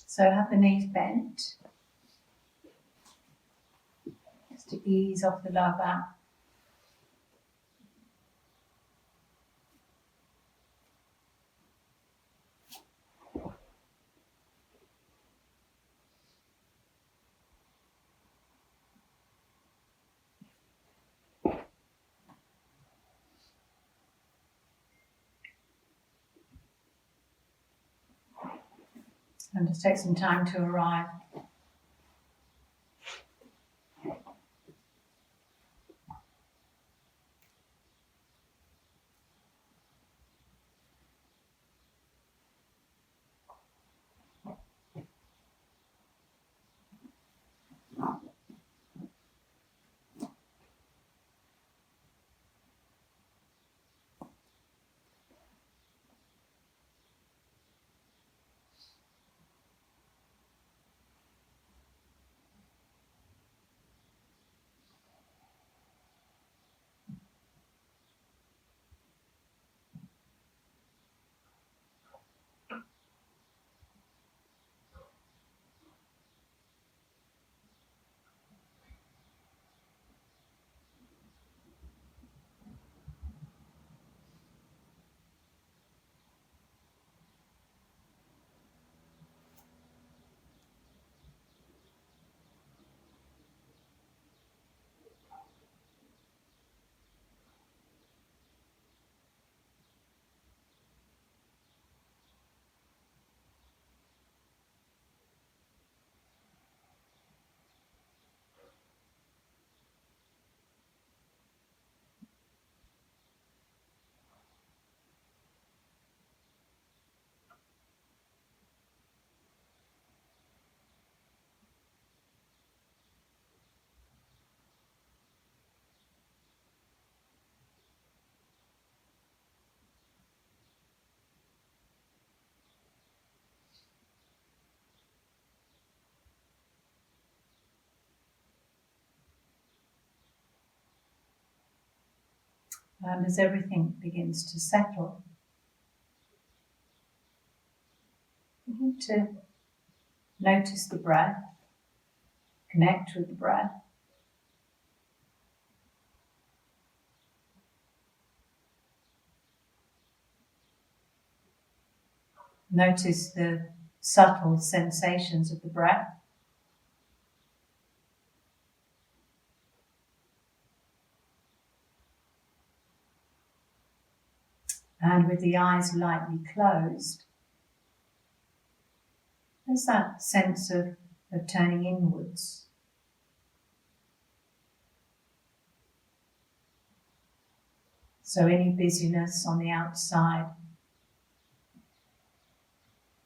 So have the knees bent, just to ease off the lower back. And just take some time to arrive. And as everything begins to settle, begin to notice the breath, connect with the breath. Notice the subtle sensations of the breath. And with the eyes lightly closed, there's that sense of turning inwards. So any busyness on the outside,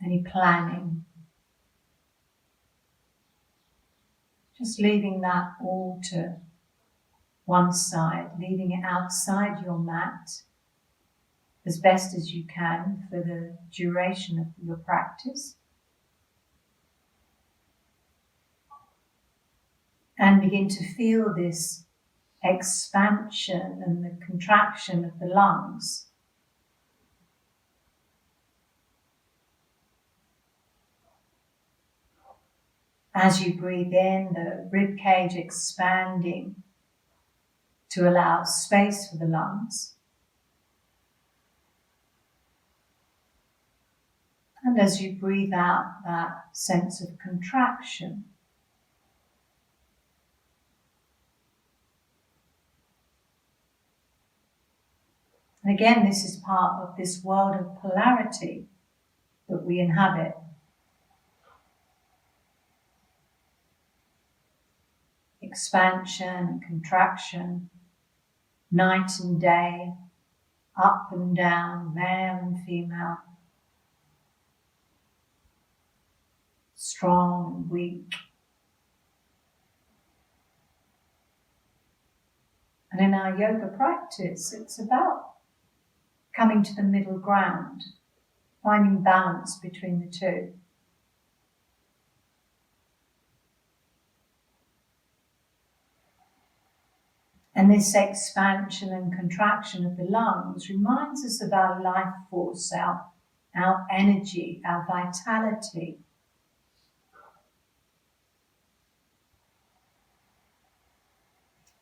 any planning, just leaving that all to one side, leaving it outside your mat as best as you can for the duration of your practice. And begin to feel this expansion and the contraction of the lungs. As you breathe in, the rib cage expanding to allow space for the lungs. And as you breathe out, that sense of contraction. And again, this is part of this world of polarity that we inhabit. Expansion and contraction, night and day, up and down, male and female, strong and weak. And in our yoga practice, it's about coming to the middle ground, finding balance between the two. And this expansion and contraction of the lungs reminds us of our life force, our energy, our vitality.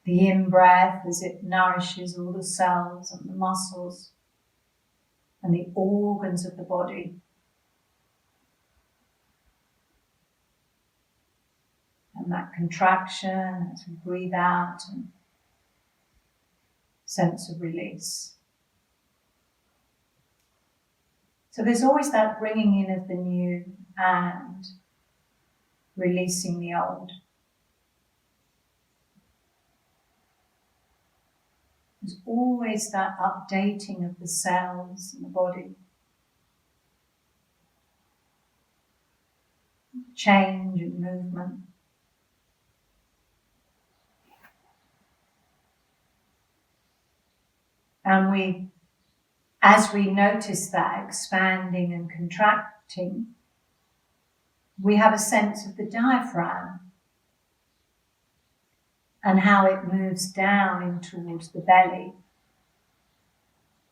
The in-breath as it nourishes all the cells and the muscles and the organs of the body. And that contraction as we breathe out and sense of release. So there's always that bringing in of the new and releasing the old. There's always that updating of the cells in the body. Change and movement. And as we notice that expanding and contracting, we have a sense of the diaphragm and how it moves down in towards the belly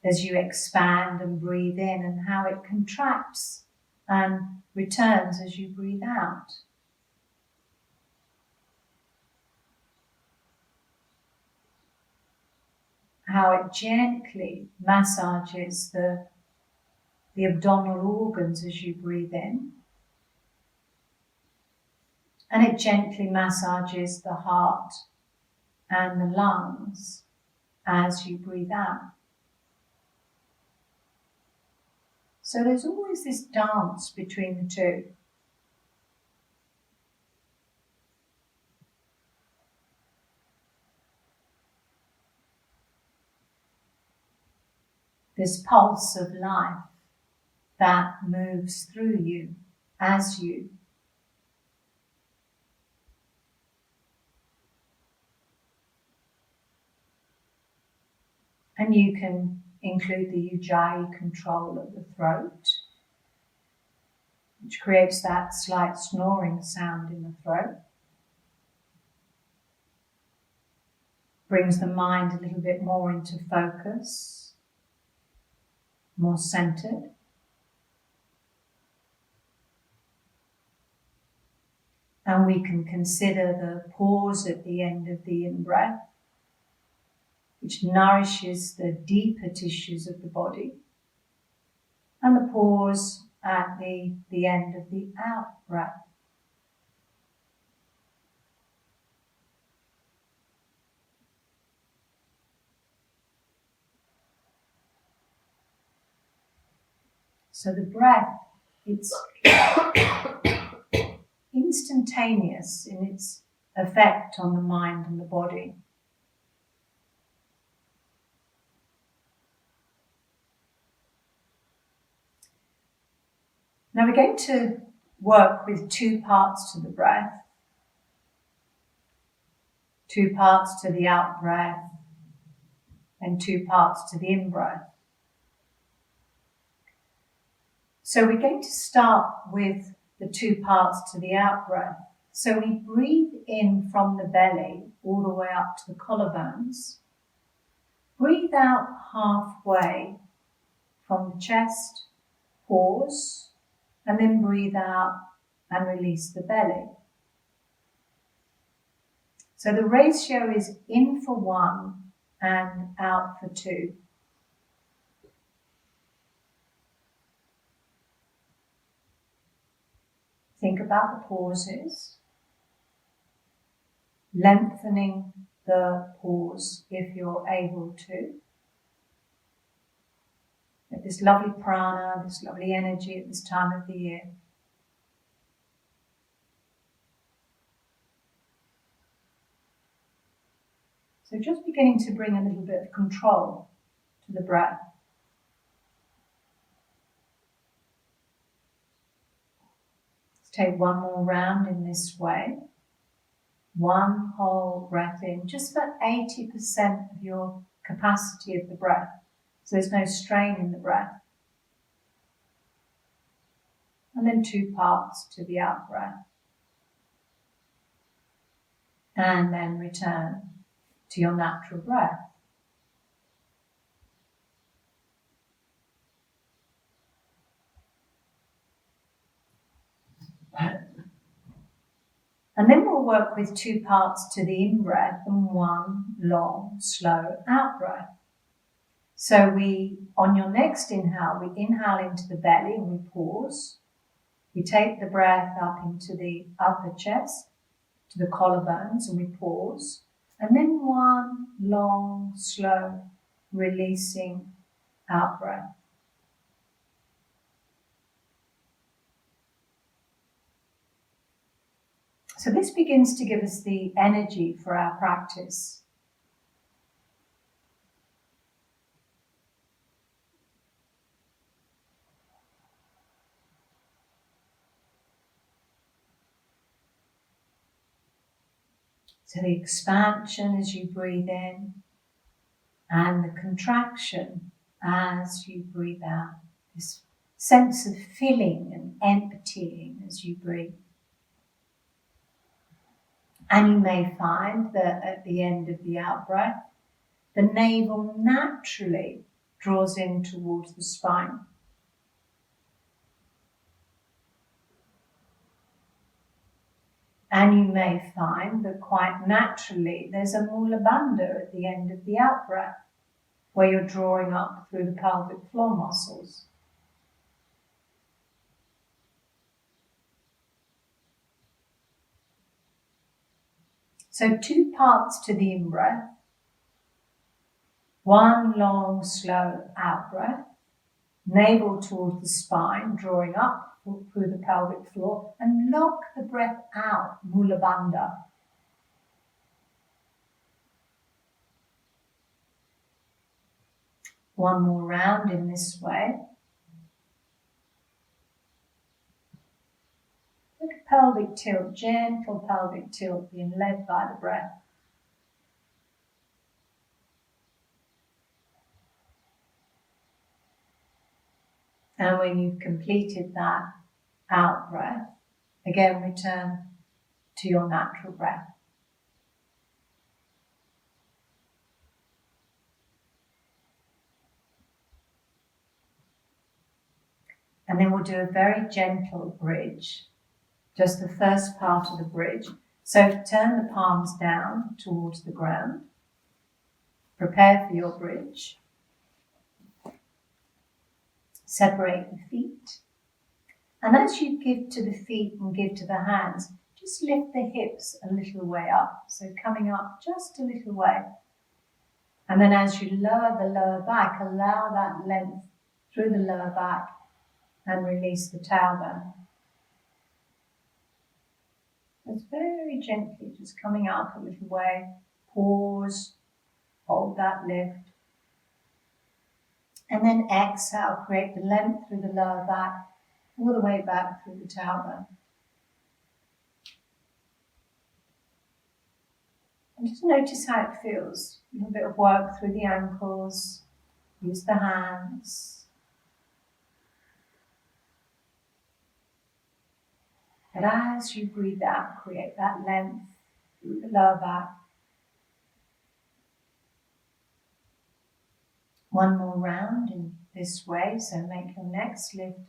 as you expand and breathe in, and how it contracts and returns as you breathe out. How it gently massages the abdominal organs as you breathe in. And it gently massages the heart and the lungs as you breathe out. So there's always this dance between the two. This pulse of life that moves through you as you. And you can include the Ujjayi control of the throat, which creates that slight snoring sound in the throat. Brings the mind a little bit more into focus, more centered. And we can consider the pause at the end of the in-breath, which nourishes the deeper tissues of the body, and the pause at the end of the out-breath. So the breath, it's instantaneous in its effect on the mind and the body. Now we're going to work with two parts to the breath, two parts to the out breath, and two parts to the in breath. So we're going to start with the two parts to the out breath. So we breathe in from the belly all the way up to the collarbones. Breathe out halfway from the chest, pause, and then breathe out and release the belly. So the ratio is in for one and out for two. Think about the pauses, lengthening the pause if you're able to. Get this lovely prana, this lovely energy at this time of the year. So just beginning to bring a little bit of control to the breath. Let's take one more round in this way. One whole breath in, just for 80% of your capacity of the breath. So there's no strain in the breath. And then two parts to the out breath. And then return to your natural breath. And then we'll work with 2 parts to the in-breath and 1 long, slow out-breath. So on your next inhale, we inhale into the belly and we pause. We take the breath up into the upper chest, to the collarbones, and we pause. And then 1 long, slow, releasing out-breath. So this begins to give us the energy for our practice. So the expansion as you breathe in and the contraction as you breathe out. This sense of filling and emptying as you breathe. And you may find that at the end of the out-breath, the navel naturally draws in towards the spine. And you may find that quite naturally there's a Mula Bandha at the end of the out-breath, where you're drawing up through the pelvic floor muscles. So 2 parts to the in-breath, 1 long, slow out-breath, navel towards the spine, drawing up through the pelvic floor, and lock the breath out, Mula Bandha. One more round in this way. Look at pelvic tilt, gentle pelvic tilt being led by the breath. And when you've completed that out breath, again return to your natural breath. And then we'll do a very gentle bridge, just the first part of the bridge. So turn the palms down towards the ground. Prepare for your bridge. Separate the feet. And as you give to the feet and give to the hands, just lift the hips a little way up. So coming up just a little way. And then as you lower the lower back, allow that length through the lower back and release the tailbone. It's very gently just coming up a little way. Pause, hold that lift. And then exhale, create the length through the lower back, all the way back through the tailbone. And just notice how it feels. A little bit of work through the ankles, use the hands. And as you breathe out, create that length through the lower back. One more round in this way, so make your next lift.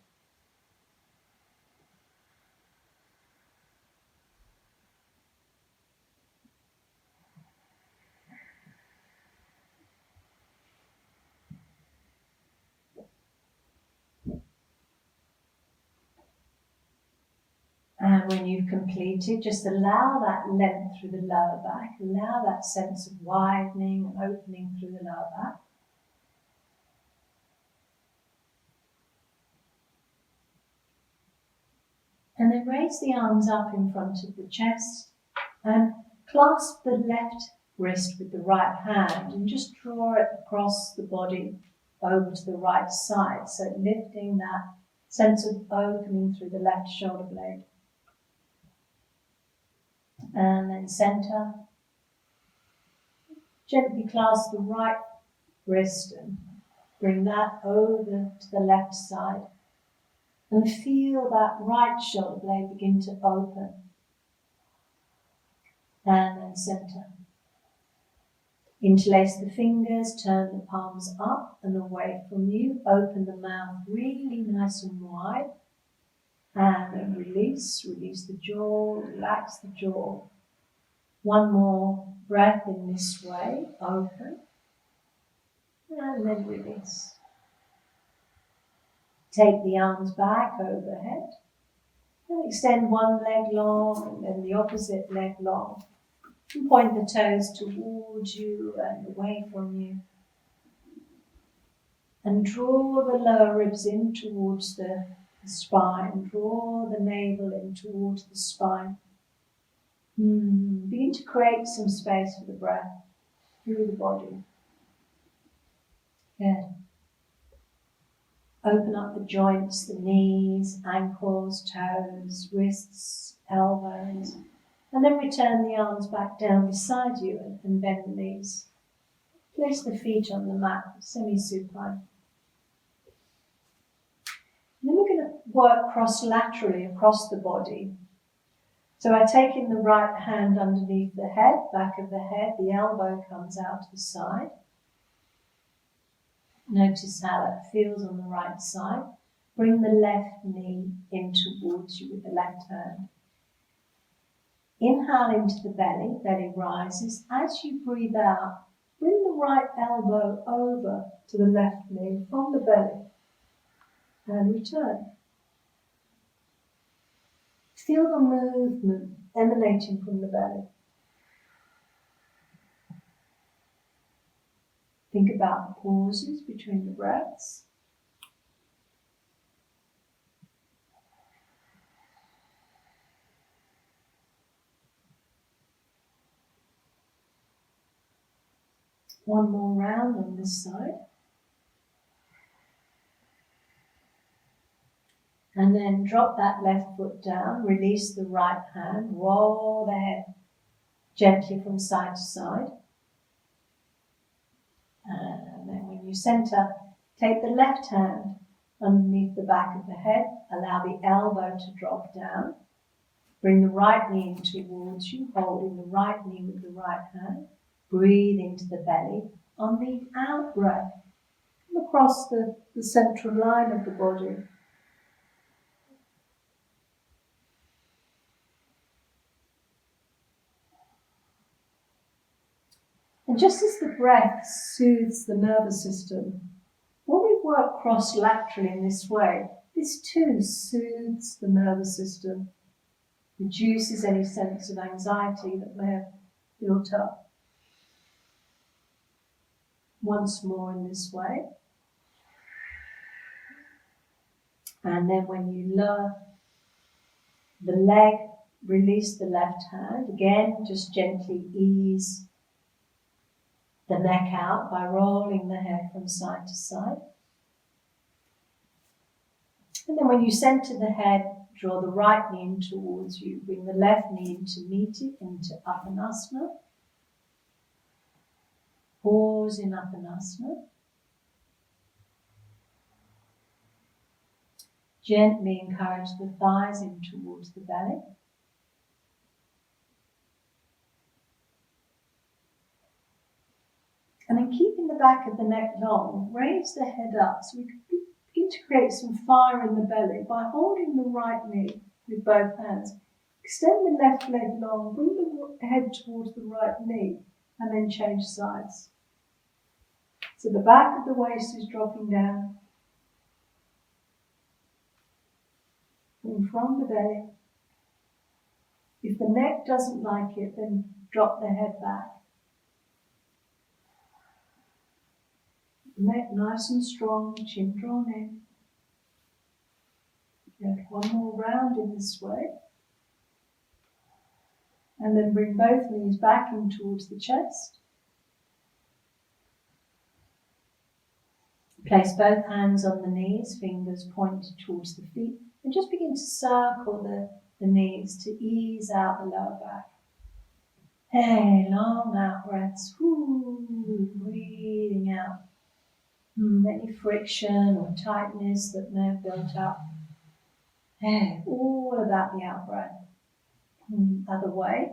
And when you've completed, just allow that length through the lower back. Allow that sense of widening and opening through the lower back. And then raise the arms up in front of the chest and clasp the left wrist with the right hand and just draw it across the body over to the right side. So lifting that sense of opening through the left shoulder blade. And then center. Gently clasp the right wrist and bring that over to the left side. And feel that right shoulder blade begin to open. And then center. Interlace the fingers, turn the palms up and away from you. Open the mouth really nice and wide. And then release the jaw, relax the jaw. One more breath in this way, open, and then release. Take the arms back overhead, and extend one leg long, and then the opposite leg long. And point the toes towards you and away from you. And draw the lower ribs in towards the spine. Draw the navel in towards the spine. Begin to create some space for the breath through the body. Good. Open up the joints, the knees, ankles, toes, wrists, elbows. And then return the arms back down beside you and bend the knees. Place the feet on the mat, semi-supine. Then we're going to work cross-laterally across the body. So I take in the right hand underneath the head, back of the head, the elbow comes out to the side. Notice how that feels on the right side. Bring the left knee in towards you with the left hand. Inhale into the belly, belly rises. As you breathe out, bring the right elbow over to the left knee from the belly and return. Feel the movement emanating from the belly. Think about the pauses between the breaths. One more round on this side. And then drop that left foot down, release the right hand, roll the head gently from side to side. And then when you center, take the left hand underneath the back of the head, allow the elbow to drop down. Bring the right knee in towards you, holding the right knee with the right hand. Breathe into the belly. On the out breath, across the central line of the body. And just as the breath soothes the nervous system, when we work cross-laterally in this way, this too soothes the nervous system, reduces any sense of anxiety that may have built up. Once more in this way. And then when you lower the leg, release the left hand. Again, just gently ease the neck out by rolling the head from side to side. And then when you center the head, draw the right knee in towards you. Bring the left knee in to meet it, into Uttanasana. Pause in Uttanasana. Gently encourage the thighs in towards the belly. And then keeping the back of the neck long, raise the head up so we can begin to create some fire in the belly by holding the right knee with both hands. Extend the left leg long, bring the head towards the right knee, and then change sides. So the back of the waist is dropping down. And from the belly. If the neck doesn't like it, then drop the head back. Neck nice and strong, chin drawn in. Good. One more round in this way. And then bring both knees back in towards the chest. Place both hands on the knees, fingers pointed towards the feet, and just begin to circle the knees to ease out the lower back. Hey, long out breaths. Whoo, breathing out. Any friction or tightness that may have built up. Hey, all about the out breath. Other way.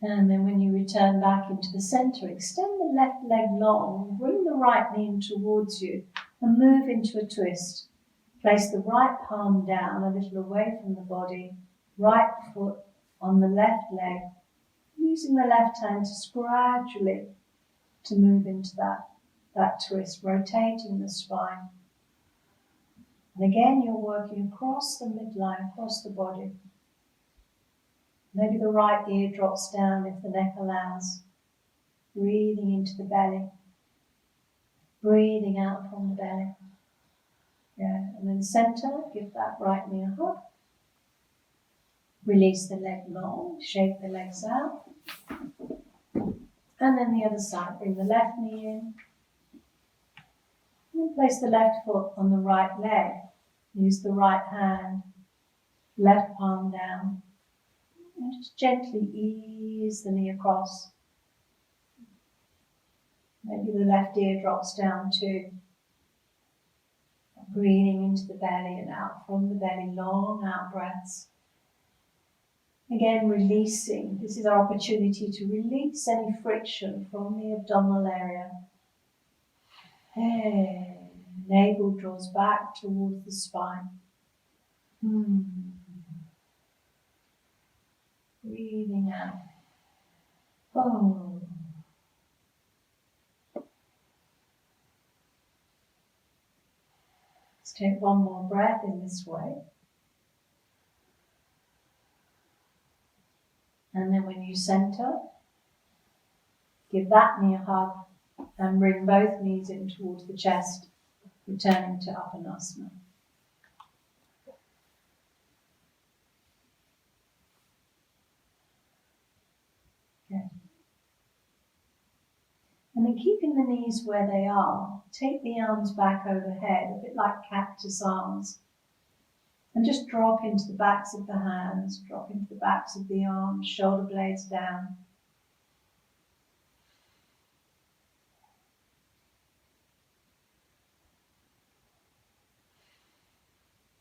And then when you return back into the center, extend the left leg long, bring the right knee in towards you and move into a twist. Place the right palm down a little away from the body, right foot on the left leg, using the left hand just gradually to move into that twist, rotating the spine. And again, you're working across the midline, across the body. Maybe the right ear drops down if the neck allows. Breathing into the belly. Breathing out from the belly. Yeah, and then center, give that right knee a hug. Release the leg long, shake the legs out. And then the other side, bring the left knee in. And place the left foot on the right leg. Use the right hand, left palm down. And just gently ease the knee across. Maybe the left ear drops down too. Breathing into the belly and out from the belly, long out breaths. Again, releasing. This is our opportunity to release any friction from the abdominal area. Hey, navel draws back towards the spine. Breathing out. Oh. Let's take one more breath in this way. And then when you center, give that knee a hug and bring both knees in towards the chest, returning to Uttanasana. Okay. And then keeping the knees where they are, take the arms back overhead, a bit like cactus arms. And just drop into the backs of the hands, drop into the backs of the arms, shoulder blades down.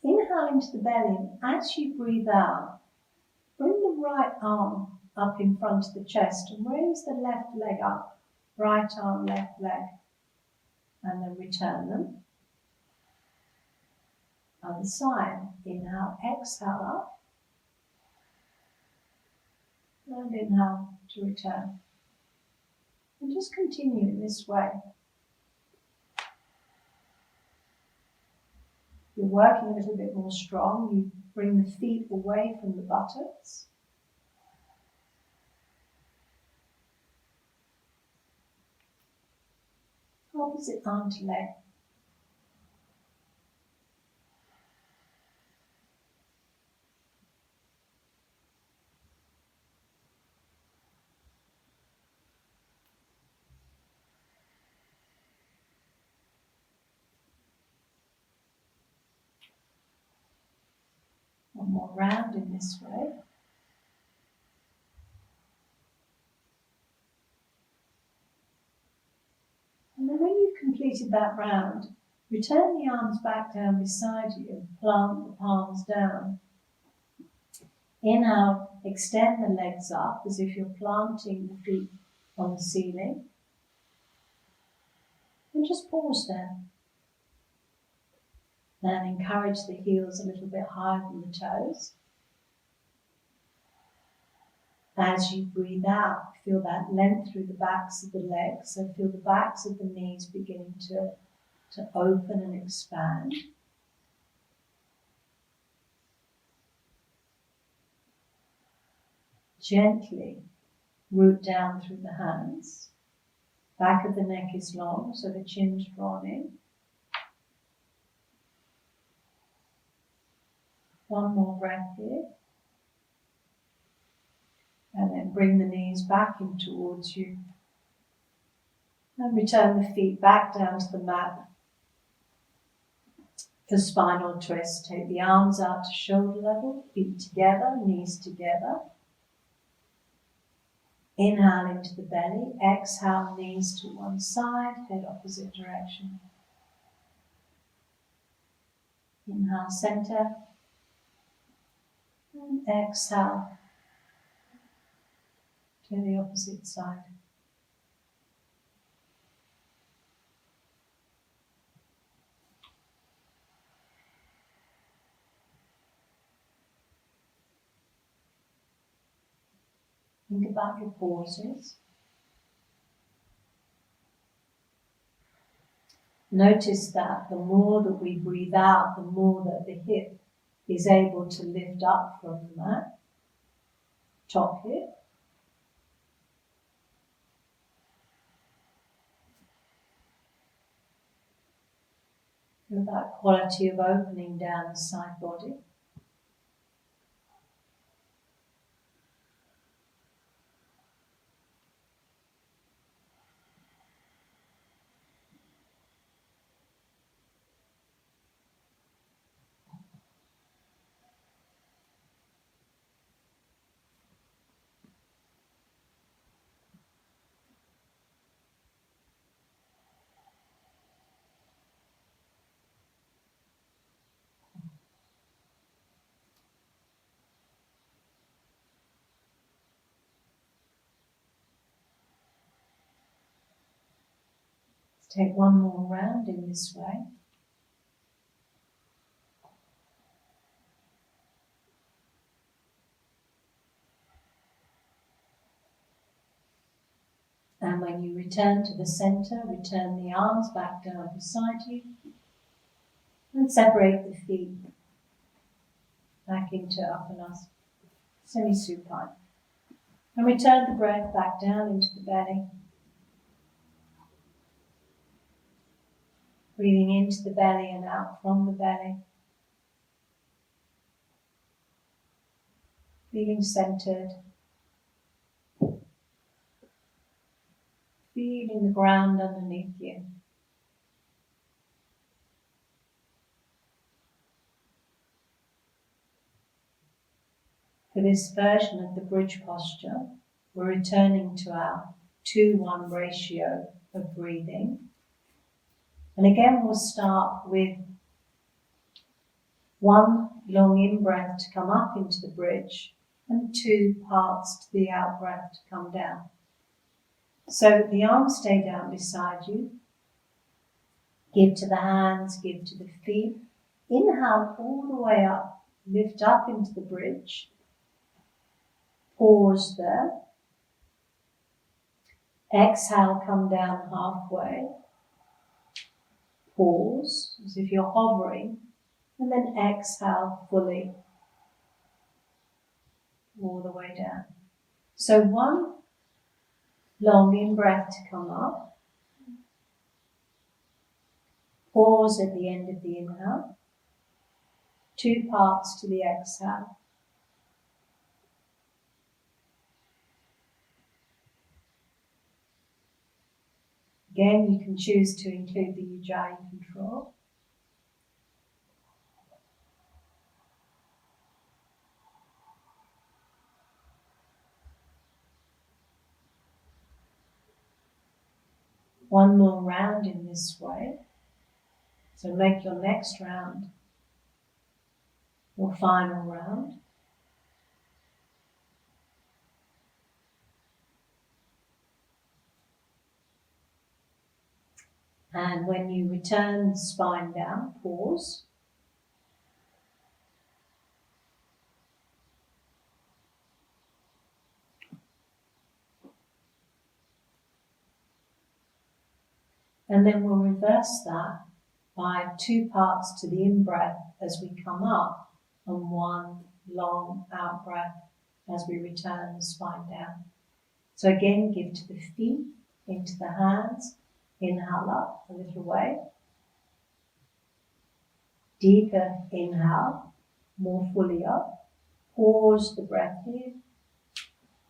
Inhale into the belly, and as you breathe out, bring the right arm up in front of the chest and raise the left leg up, right arm, left leg, and then return them. Other side, inhale, exhale up, and inhale to return. And just continue in this way. You're working a little bit more strong. You bring the feet away from the buttocks. Opposite arm to leg. One more round in this way. And then when you've completed that round, return the arms back down beside you and plant the palms down. Inhale, extend the legs up as if you're planting the feet on the ceiling. And just pause there. And encourage the heels a little bit higher than the toes. As you breathe out, feel that length through the backs of the legs. So feel the backs of the knees beginning to open and expand. Gently root down through the hands. Back of the neck is long, so the chin's drawn in. One more breath here. And then bring the knees back in towards you. And return the feet back down to the mat. For spinal twist, take the arms out to shoulder level, feet together, knees together. Inhale into the belly, exhale, knees to one side, head opposite direction. Inhale, center, and exhale. to the opposite side. Think about your pauses. Notice that the more that we breathe out, the more that the hip is able to lift up from the mat, top hip. Feel that quality of opening down the side body. Let's take one more round in this way. And when you return to the center, return the arms back down beside you and separate the feet back into Uttanasana, semi-supine. And return the breath back down into the belly. Breathing into the belly and out from the belly. Feeling centered. Feeling the ground underneath you. For this version of the bridge posture, we're returning to our 2-1 ratio of breathing. And again, we'll start with one long in-breath to come up into the bridge and 2 parts to the out-breath to come down. So the arms stay down beside you. Give to the hands, give to the feet. Inhale all the way up, lift up into the bridge. Pause there. Exhale, come down halfway. Pause, as if you're hovering. And then exhale fully, all the way down. So one long in-breath to come up. Pause at the end of the inhale. 2 parts to the exhale. Again, you can choose to include the Ujjayi control. One more round in this way. So make your next round your final round. And when you return the spine down, pause. And then we'll reverse that by 2 parts to the in-breath as we come up and 1 long out-breath as we return the spine down. So again, give to the feet, into the hands. Inhale up a little way. Deeper inhale, more fully up. Pause the breath here.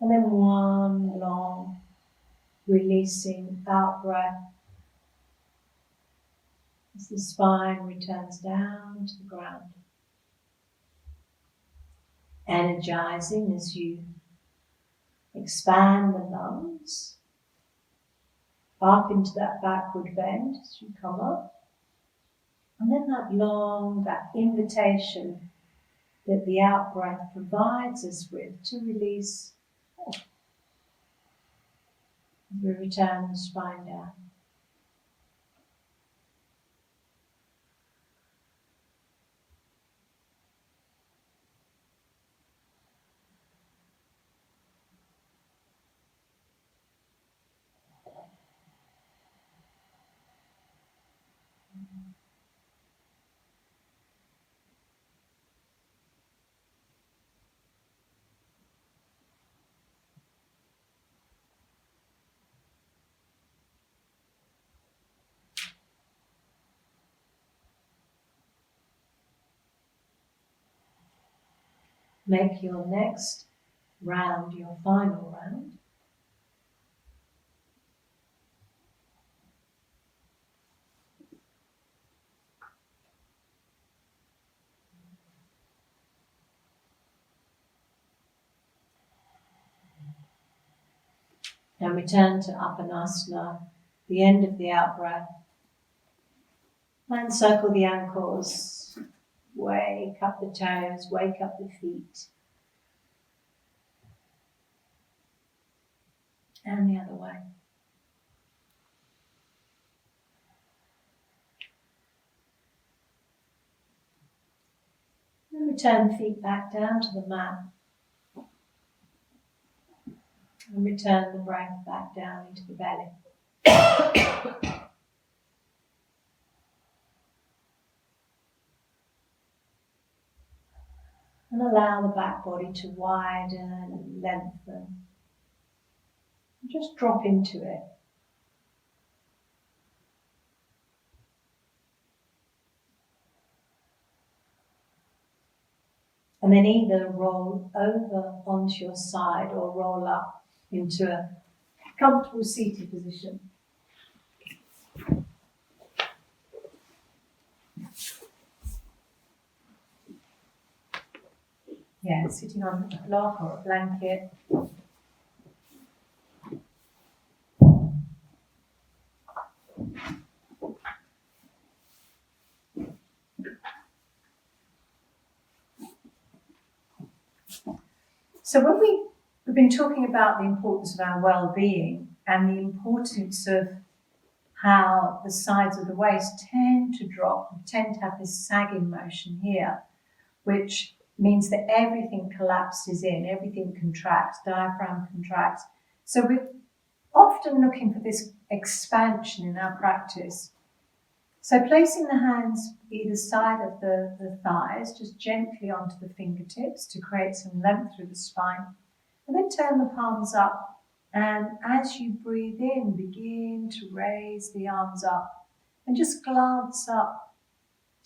And then 1 long releasing out breath as the spine returns down to the ground. Energizing as you expand the lungs up into that backward bend as you come up. And then that invitation that the out breath provides us with to release We return the spine down. Make your next round your final round. And return to Apanasana, the end of the out breath. And circle the ankles, wake up the toes, wake up the feet. And the other way. And return feet back down to the mat. And return the breath back down into the belly. And allow the back body to widen and lengthen. And just drop into it. And then either roll over onto your side or roll up into a comfortable seated position. Yeah, sitting on a block or a blanket. So when we've been talking about the importance of our well-being and the importance of how the sides of the waist tend to drop, we tend to have this sagging motion here, which means that everything collapses in, everything contracts, diaphragm contracts. So we're often looking for this expansion in our practice. So placing the hands either side of the thighs, just gently onto the fingertips to create some length through the spine, and then turn the palms up. And as you breathe in, begin to raise the arms up and just glance up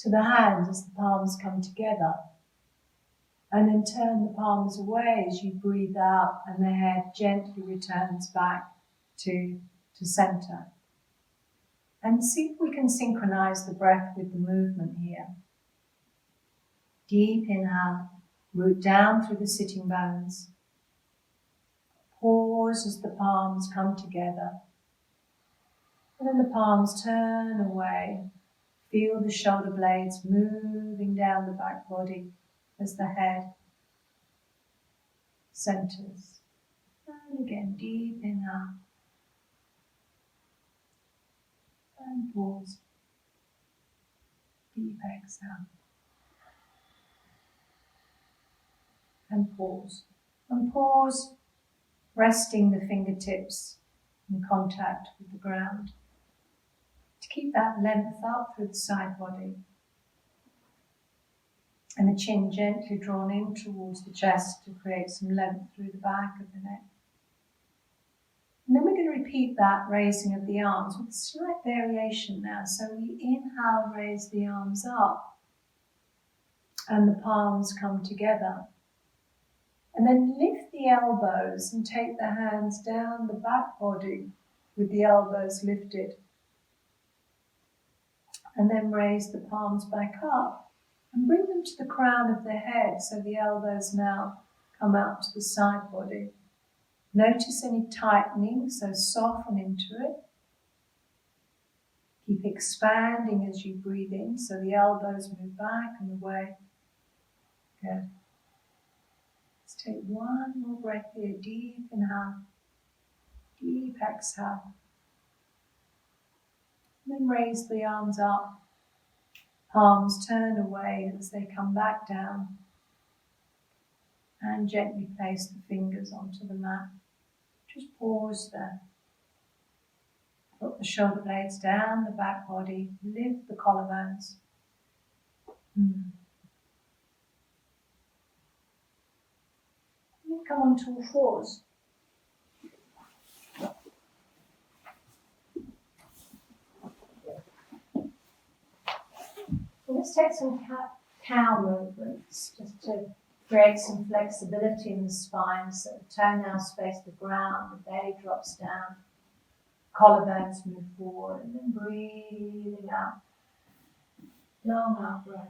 to the hands as the palms come together. And then turn the palms away as you breathe out and the head gently returns back to center. And see if we can synchronize the breath with the movement here. Deep inhale, root down through the sitting bones. Pause as the palms come together. And then the palms turn away. Feel the shoulder blades moving down the back body as the head centers. And again, deep inhale. And pause. Deep exhale. And pause. And pause, resting the fingertips in contact with the ground. To keep that length up through the side body. And the chin gently drawn in towards the chest to create some length through the back of the neck. And then we're going to repeat that raising of the arms with a slight variation now. So we inhale, raise the arms up, and the palms come together. And then lift the elbows and take the hands down the back body with the elbows lifted. And then raise the palms back up and bring them to the crown of the head so the elbows now come out to the side body. Notice any tightening, so soften into it. Keep expanding as you breathe in, so the elbows move back and away. Good. Let's take one more breath here, deep inhale. Deep exhale. Then raise the arms up. Palms turn away as they come back down. And gently place the fingers onto the mat. Just pause there. Put the shoulder blades down, the back body, lift the collarbones. Then come on to all fours. Let's take some cow movements just to create some flexibility in the spine so the toenails face the ground, the belly drops down, collarbones move forward, and then breathing out. Long out breath.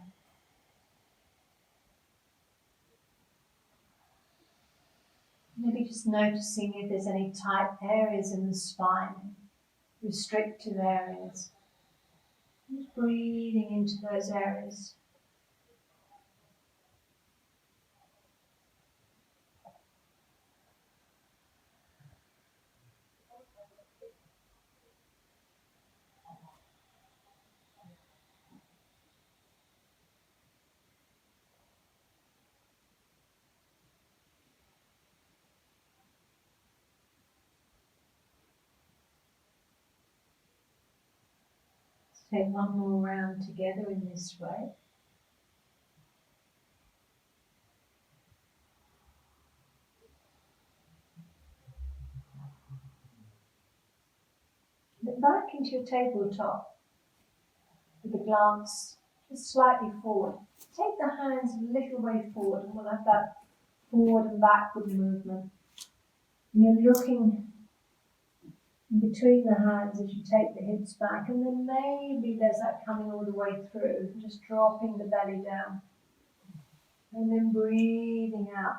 Maybe just noticing if there's any tight areas in the spine, restrictive areas. Just breathing into those areas. Take one more round together in this way. Then back into your tabletop with the glance just slightly forward. Take the hands a little way forward and we'll have that forward and backward movement. And you're looking in between the hands as you take the hips back, and then maybe there's that coming all the way through, just dropping the belly down. And then breathing out,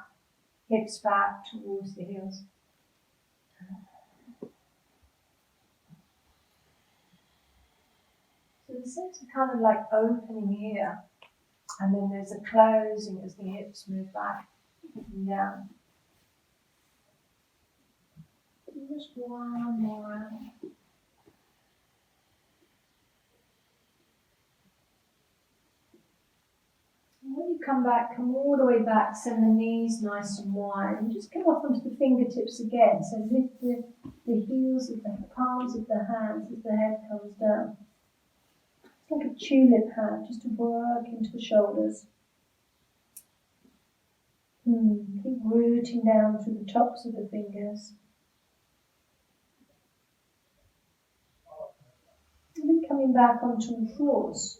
hips back towards the heels. So there's a sense of kind of like opening here, and then there's a closing as the hips move back and down. And just one more round. And when you come back, come all the way back, send the knees nice and wide, and just come up onto the fingertips again. So lift the heels of the palms of the hands as the head comes down. It's like a tulip hand, just to work into the shoulders. Keep rooting down through the tops of the fingers. And then coming back onto the floors.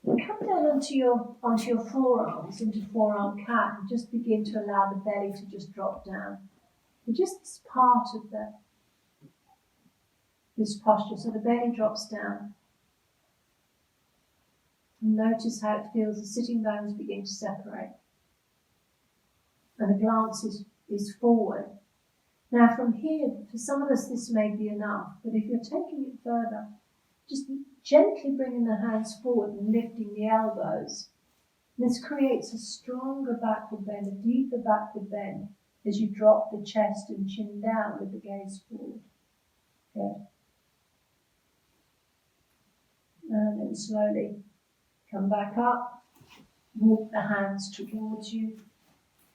And come down onto your forearms, into forearm cat, and just begin to allow the belly to just drop down. But just as part of this posture, so the belly drops down. And notice how it feels, the sitting bones begin to separate. And the glance is forward. Now from here, for some of us this may be enough, but if you're taking it further, just gently bringing the hands forward and lifting the elbows. This creates a stronger backward bend, a deeper backward bend as you drop the chest and chin down with the gaze forward. Good. And then slowly come back up, walk the hands towards you.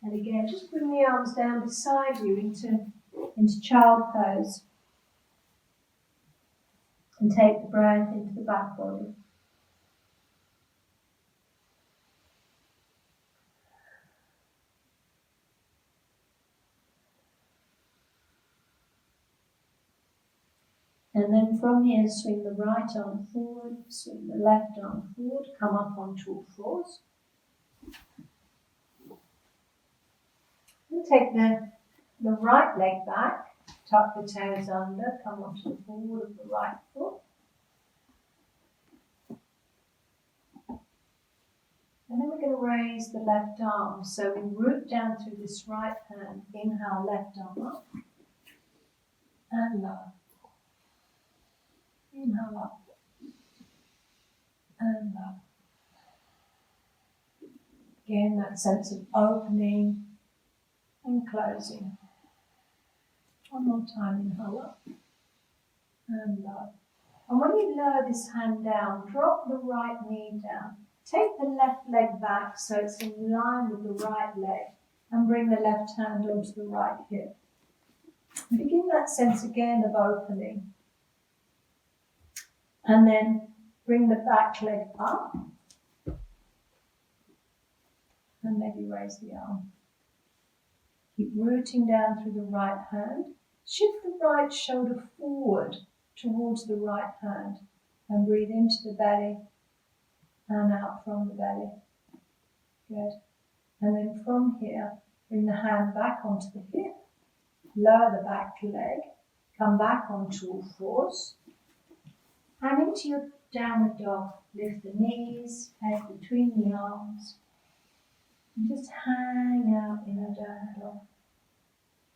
And again, just bring the arms down beside you into child pose. And take the breath into the back body. And then from here, swing the right arm forward, swing the left arm forward, come up onto all fours. And take the right leg back, tuck the toes under, come onto the forward of the right foot. And then we're going to raise the left arm. So we root down through this right hand, inhale, left arm up, and lower. Inhale up, and lower. Again, that sense of opening and closing. One more time, inhale up and low. And when you lower this hand down, drop the right knee down. Take the left leg back so it's in line with the right leg and bring the left hand onto the right hip. Begin that sense again of opening. And then bring the back leg up and maybe raise the arm. Keep rooting down through the right hand. Shift the right shoulder forward towards the right hand and breathe into the belly and out from the belly. Good. And then from here, bring the hand back onto the hip, lower the back leg, come back onto all fours, and into your downward dog. Lift the knees, head between the arms, and just hang out in a downward dog.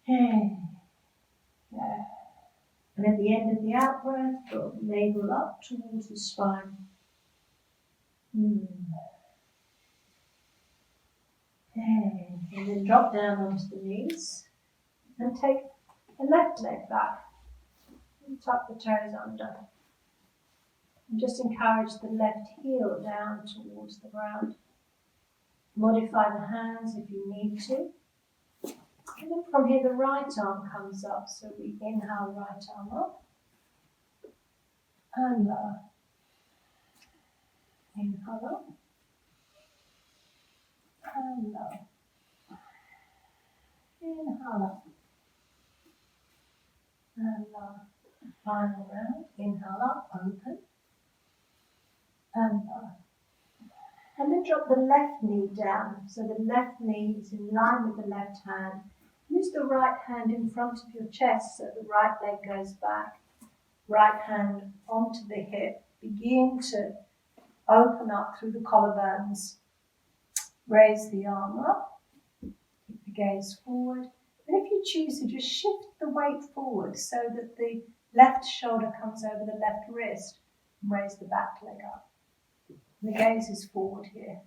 Hey. Yeah. And at the end of the out breath, draw the navel up towards the spine. Okay. And then drop down onto the knees and take the left leg back and tuck the toes under. And just encourage the left heel down towards the ground. Modify the hands if you need to. And then from here, the right arm comes up. So we inhale, right arm up. And lower. Inhale up. And lower. Inhale up. And lower. Final round. Inhale up, open. And lower. And then drop the left knee down. So the left knee is in line with the left hand. Use the right hand in front of your chest so the right leg goes back. Right hand onto the hip. Begin to open up through the collarbones. Raise the arm up. Keep the gaze forward. And if you choose to just shift the weight forward so that the left shoulder comes over the left wrist and raise the back leg up. The gaze is forward here,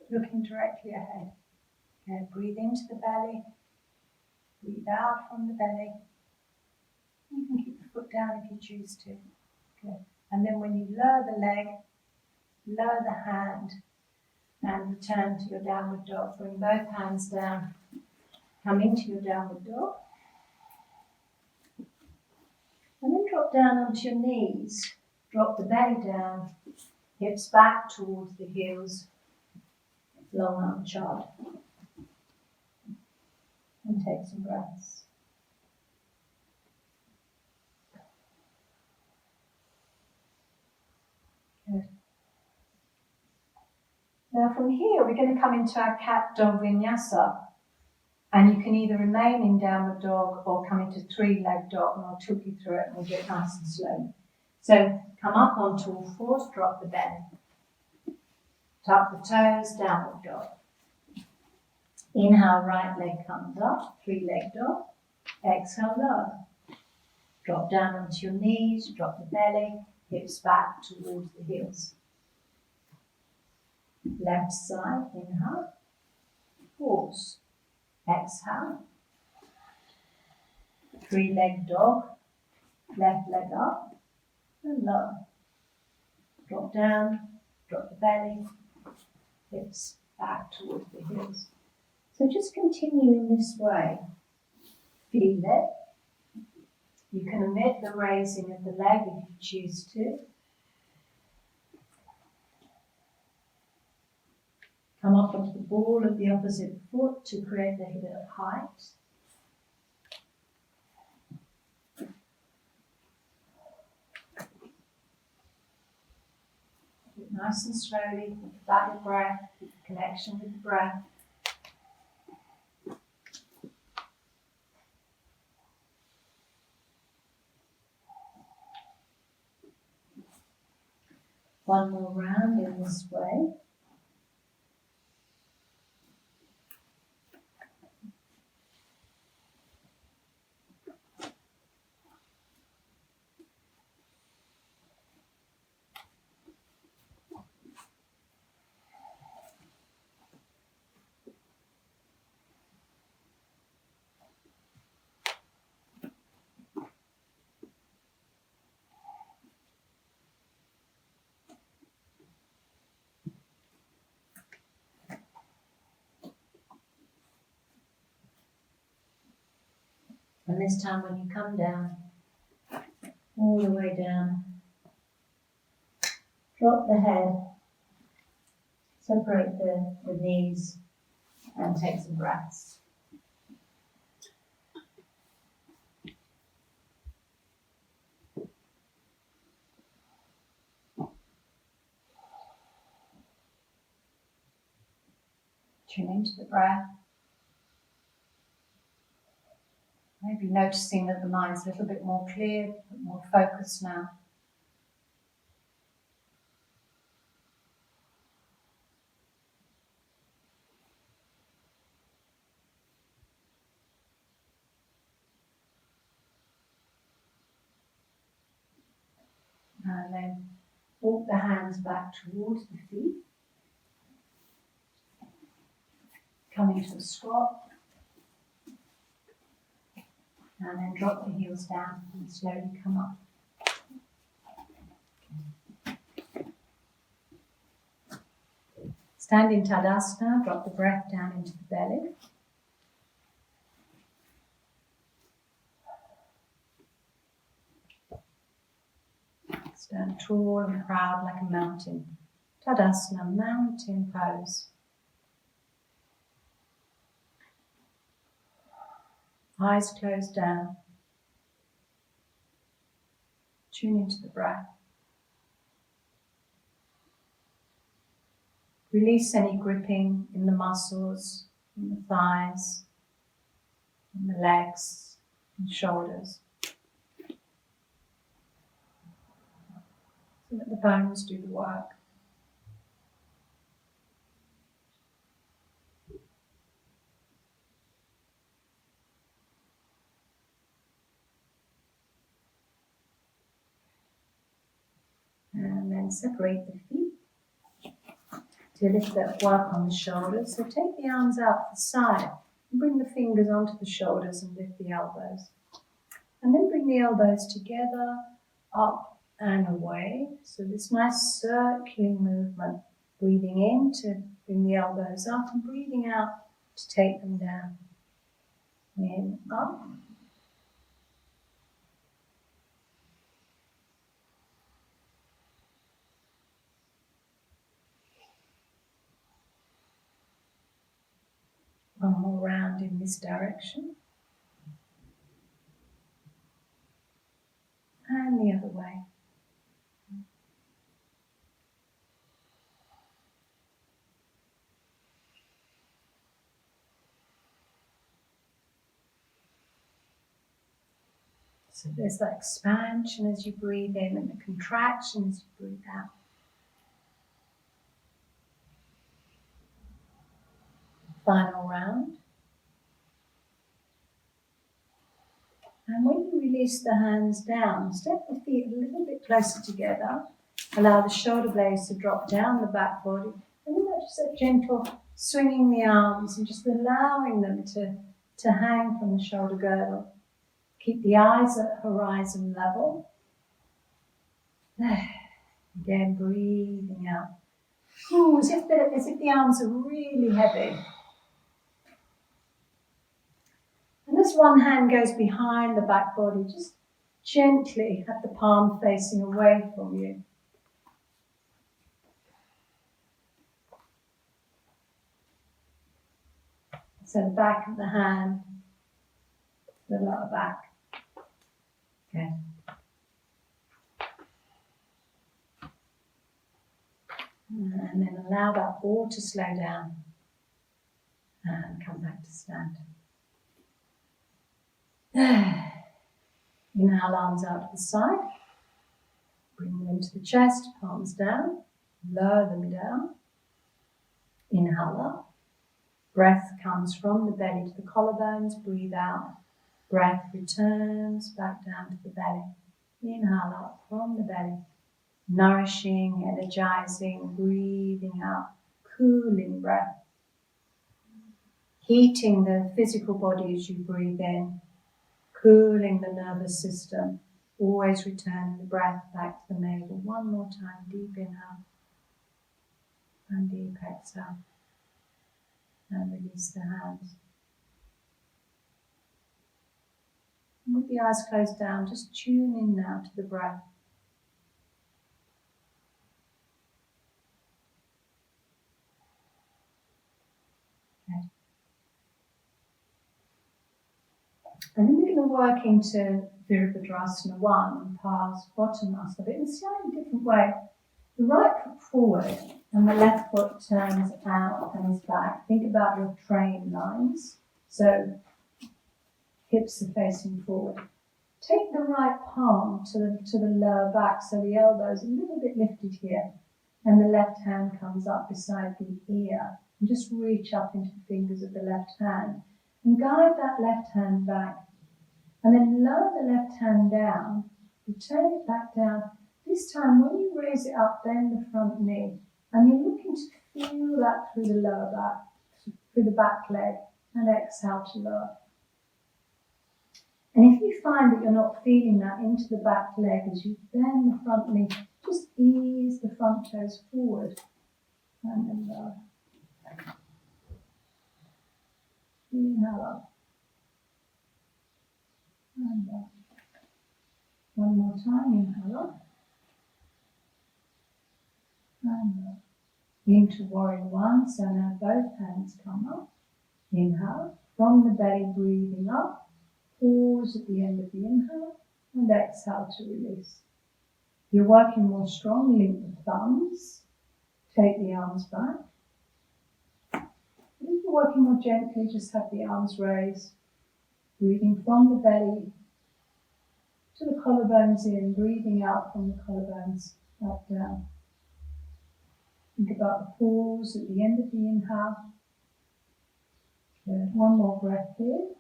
looking directly ahead. Okay, breathe into the belly. Breathe out from the belly. You can keep the foot down if you choose to. Good. And then when you lower the leg, lower the hand, and return to your downward dog. Bring both hands down. Come into your downward dog. And then drop down onto your knees. Drop the belly down. Hips back towards the heels. Long arm chart. And take some breaths. Good. Now from here, we're going to come into our cat dog vinyasa. And you can either remain in downward dog or come into three-leg dog, and I'll talk you through it and we'll do it nice and slow. So come up onto all fours, drop the belly. Tuck the toes, downward dog. Inhale, right leg comes up, three-leg dog. Exhale, lower. Drop down onto your knees, drop the belly, hips back towards the heels. Left side, inhale. Pause. Exhale. Three-leg dog. Left leg up and lower. Drop down, drop the belly, hips back towards the heels. So just continue in this way. Feel it. You can omit the raising of the leg if you choose to. Come up onto the ball of the opposite foot to create a little bit of height. Do it nice and slowly. Think about your breath, keep the connection with the breath. One more round in this way. And this time when you come down, all the way down, drop the head, separate the knees, and take some breaths. Tune into the breath. Maybe noticing that the mind's a little bit more clear, a bit more focused now. And then walk the hands back towards the feet. Come into a squat. And then drop the heels down and slowly come up. Stand in Tadasana, drop the breath down into the belly. Stand tall and proud like a mountain. Tadasana, mountain pose. Eyes closed down. Tune into the breath. Release any gripping in the muscles, in the thighs, in the legs, and shoulders. So let the bones do the work. And then separate the feet to lift that work on the shoulders. So take the arms out to the side and bring the fingers onto the shoulders and lift the elbows. And then bring the elbows together, up and away. So this nice circling movement. Breathing in to bring the elbows up and breathing out to take them down. In, up. One more round in this direction. And the other way. So there's that expansion as you breathe in and the contraction as you breathe out. Final round. And when you release the hands down, step the feet a little bit closer together. Allow the shoulder blades to drop down the back body. And then just a gentle swinging the arms and just allowing them to hang from the shoulder girdle. Keep the eyes at horizon level. Again, breathing out. Ooh, as if the arms are really heavy. And as one hand goes behind the back body, just gently have the palm facing away from you. So the back of the hand, the lower back. Okay. And then allow that ball to slow down and come back to stand. Inhale, arms out to the side. Bring them into the chest, palms down. Lower them down. Inhale up. Breath comes from the belly to the collarbones. Breathe out. Breath returns back down to the belly. Inhale up from the belly. Nourishing, energizing, breathing out. Cooling breath. Heating the physical body as you breathe in. Cooling the nervous system. Always returning the breath back to the navel. One more time. Deep inhale. And deep exhale. And release the hands. And with the eyes closed down, just tune in now to the breath. Okay. And then we're going to work into Virabhadrasana 1 and Parsvottanasana, but in a slightly different way. The right foot forward and the left foot turns out and is back. Think about your train lines. So hips are facing forward. Take the right palm to the lower back, so the elbow's a little bit lifted here, and the left hand comes up beside the ear. And just reach up into the fingers of the left hand and guide that left hand back. And then lower the left hand down, and turn it back down. This time, when you raise it up, bend the front knee, and you're looking to feel that through the lower back, through the back leg, and exhale to lower. And if you find that you're not feeling that into the back leg as you bend the front knee, just ease the front toes forward and then lower. Inhale up and lower. One more time, inhale up and lower. Into warrior 1, so now both hands come up. Inhale, from the belly breathing up. Pause at the end of the inhale and exhale to release. If you're working more strongly, link the thumbs, take the arms back. If you're working more gently, just have the arms raised, breathing from the belly to the collarbones in, breathing out from the collarbones up down. Think about the pause at the end of the inhale. Good. One more breath here.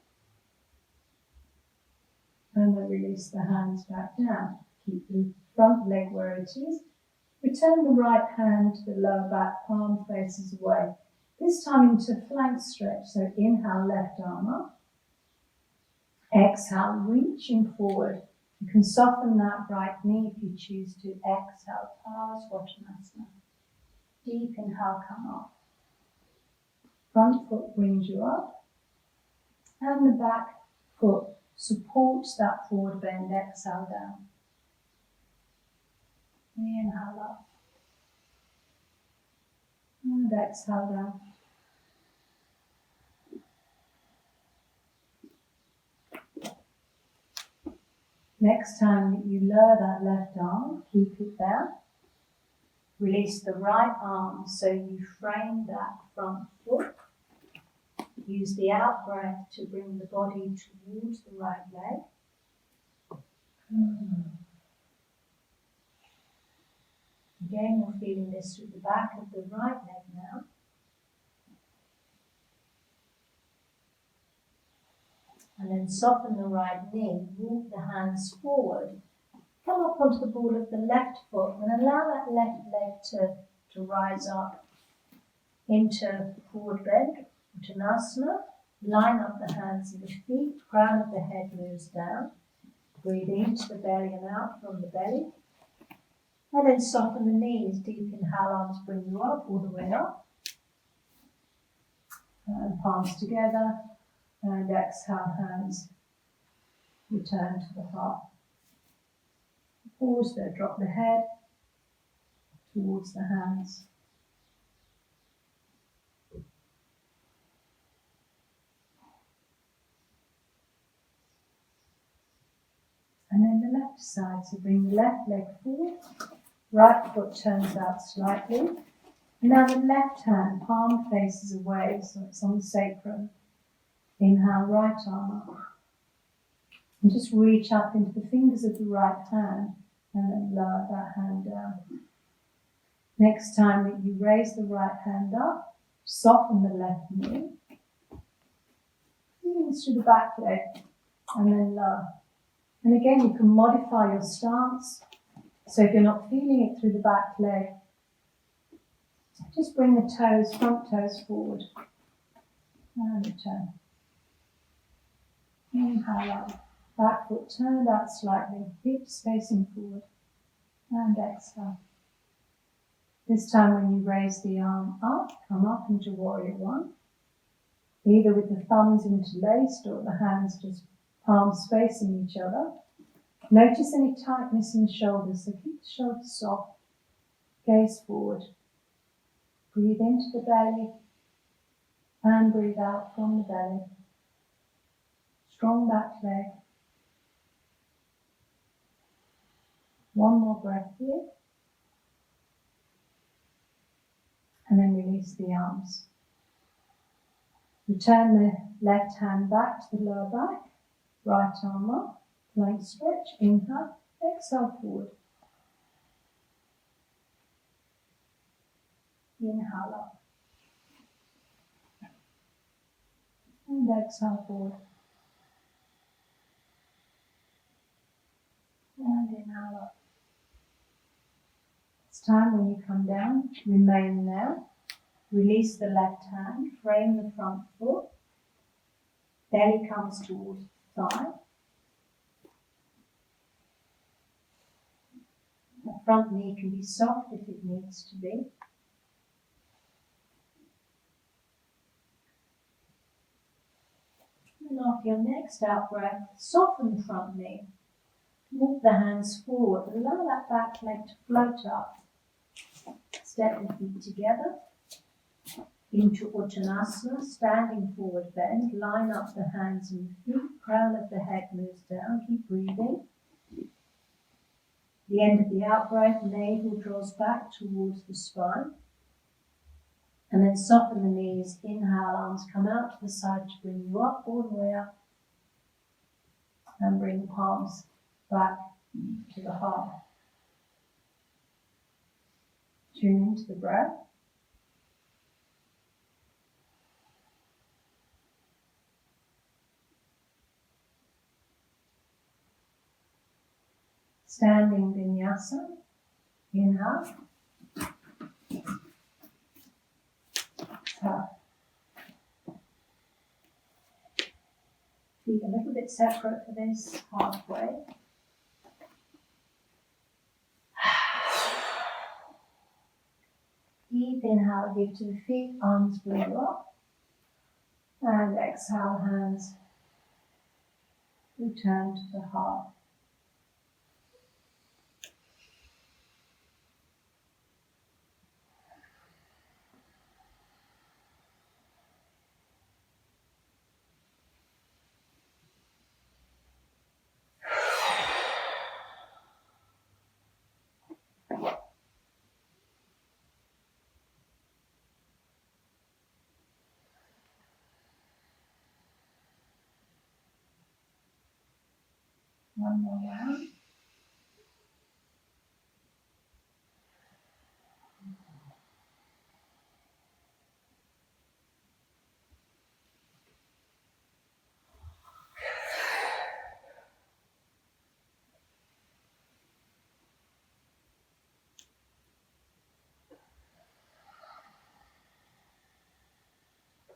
And then release the hands back down. Keep the front leg where it is. Return the right hand to the lower back, palm faces away. This time into flank stretch. So inhale, left arm up. Exhale, reaching forward. You can soften that right knee if you choose to. Exhale, Parsvottanasana. Deep inhale, come up. Front foot brings you up. And the back foot supports that forward bend. Exhale down. Inhale up. And exhale down. Next time that you lower that left arm, keep it there. Release the right arm so you frame that front foot. Use the out breath to bring the body towards the right leg. Again, you're feeling this through the back of the right leg now. And then soften the right knee, walk the hands forward. Come up onto the ball of the left foot and allow that left leg to rise up into forward bend, Uttanasana. Line up the hands and the feet, crown of the head moves down. Breathe into the belly and out from the belly. And then soften the knees. Deep inhale, arms bring you up, all the way up. And palms together. And exhale, hands return to the heart. Pause there, drop the head towards the hands. And then the left side, so bring the left leg forward, right foot turns out slightly. And now the left hand, palm faces away, so it's on the sacrum. Inhale, right arm up. And just reach up into the fingers of the right hand and then lower that hand down. Next time that you raise the right hand up, soften the left knee. Feelings through the back leg and then lower. And again, you can modify your stance. So if you're not feeling it through the back leg, just bring the toes, front toes forward. And return. Inhale up. Back foot turned out slightly, hips facing forward. And exhale. This time when you raise the arm up, come up into warrior 1. Either with the thumbs interlaced or the hands just Palms facing each other. Notice any tightness in the shoulders, so keep the shoulders soft. Gaze forward. Breathe into the belly and breathe out from the belly. Strong back leg. One more breath here. And then release the arms. Return the left hand back to the lower back. Right arm up. Plank stretch. Inhale. Exhale forward. Inhale up. And exhale forward. And inhale up. It's time when you come down, remain there. Release the left hand, frame the front foot. Belly comes towards the thigh. The front knee can be soft if it needs to be. And after your next out breath, soften the front knee. Walk the hands forward. Allow that back leg to float up. Step the feet together into Uttanasana, standing forward bend. Line up the hands and feet. Crown of the head moves down. Keep breathing. The end of the out breath, navel draws back towards the spine. And then soften the knees. Inhale, arms come out to the side to bring you up, all the way up. And bring the palms back to the heart. Tune into the breath. Standing vinyasa. Inhale. Exhale. Feet a little bit separate for this, halfway. Deep inhale, give to the feet, arms bring you up. And exhale, hands return to the heart. One more round.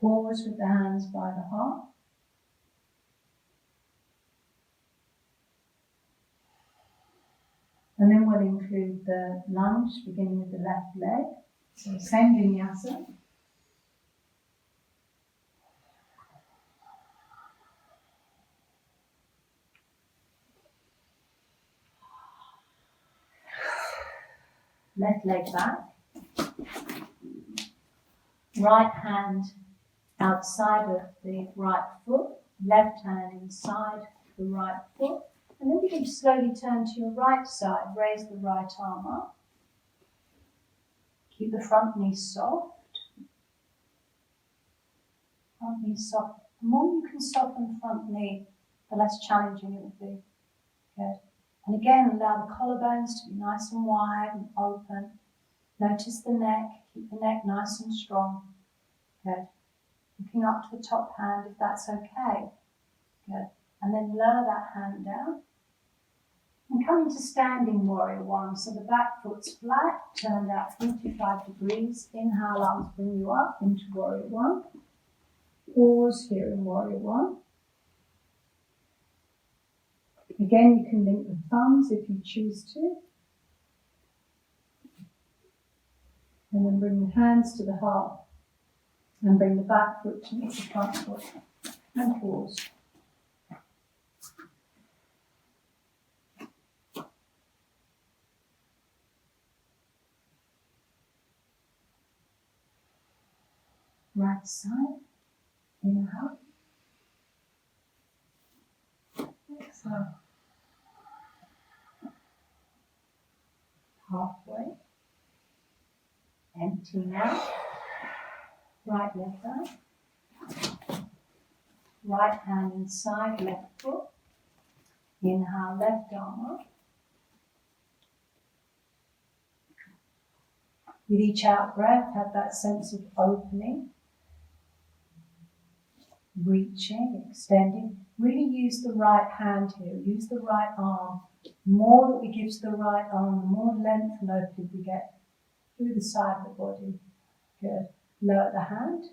Pause with the hands by the heart. And then we'll include the lunge, beginning with the left leg. So same vinyasa. Left leg back. Right hand outside of the right foot. Left hand inside the right foot. And then begin to slowly turn to your right side. Raise the right arm up. Keep the front knee soft. Front knee soft. The more you can soften the front knee, the less challenging it will be. Good. And again, allow the collarbones to be nice and wide and open. Notice the neck. Keep the neck nice and strong. Good. Looking up to the top hand if that's okay. Good. And then lower that hand down. And coming to standing warrior one. So the back foot's flat, turned out 45 degrees. Inhale, arms bring you up into warrior one. Pause here in warrior one. Again, you can link the thumbs if you choose to. And then bring the hands to the heart. And bring the back foot to meet the front foot. And pause. right side. Inhale. Exhale. Halfway. Emptying out. Right leg down. Right hand inside, left foot. Inhale, left arm up. With each out breath, have that sense of opening, reaching, extending. Really use the right hand here, use the right arm. The more that we give to the right arm, the more length and opening we get through the side of the body. Good. Lower the hand.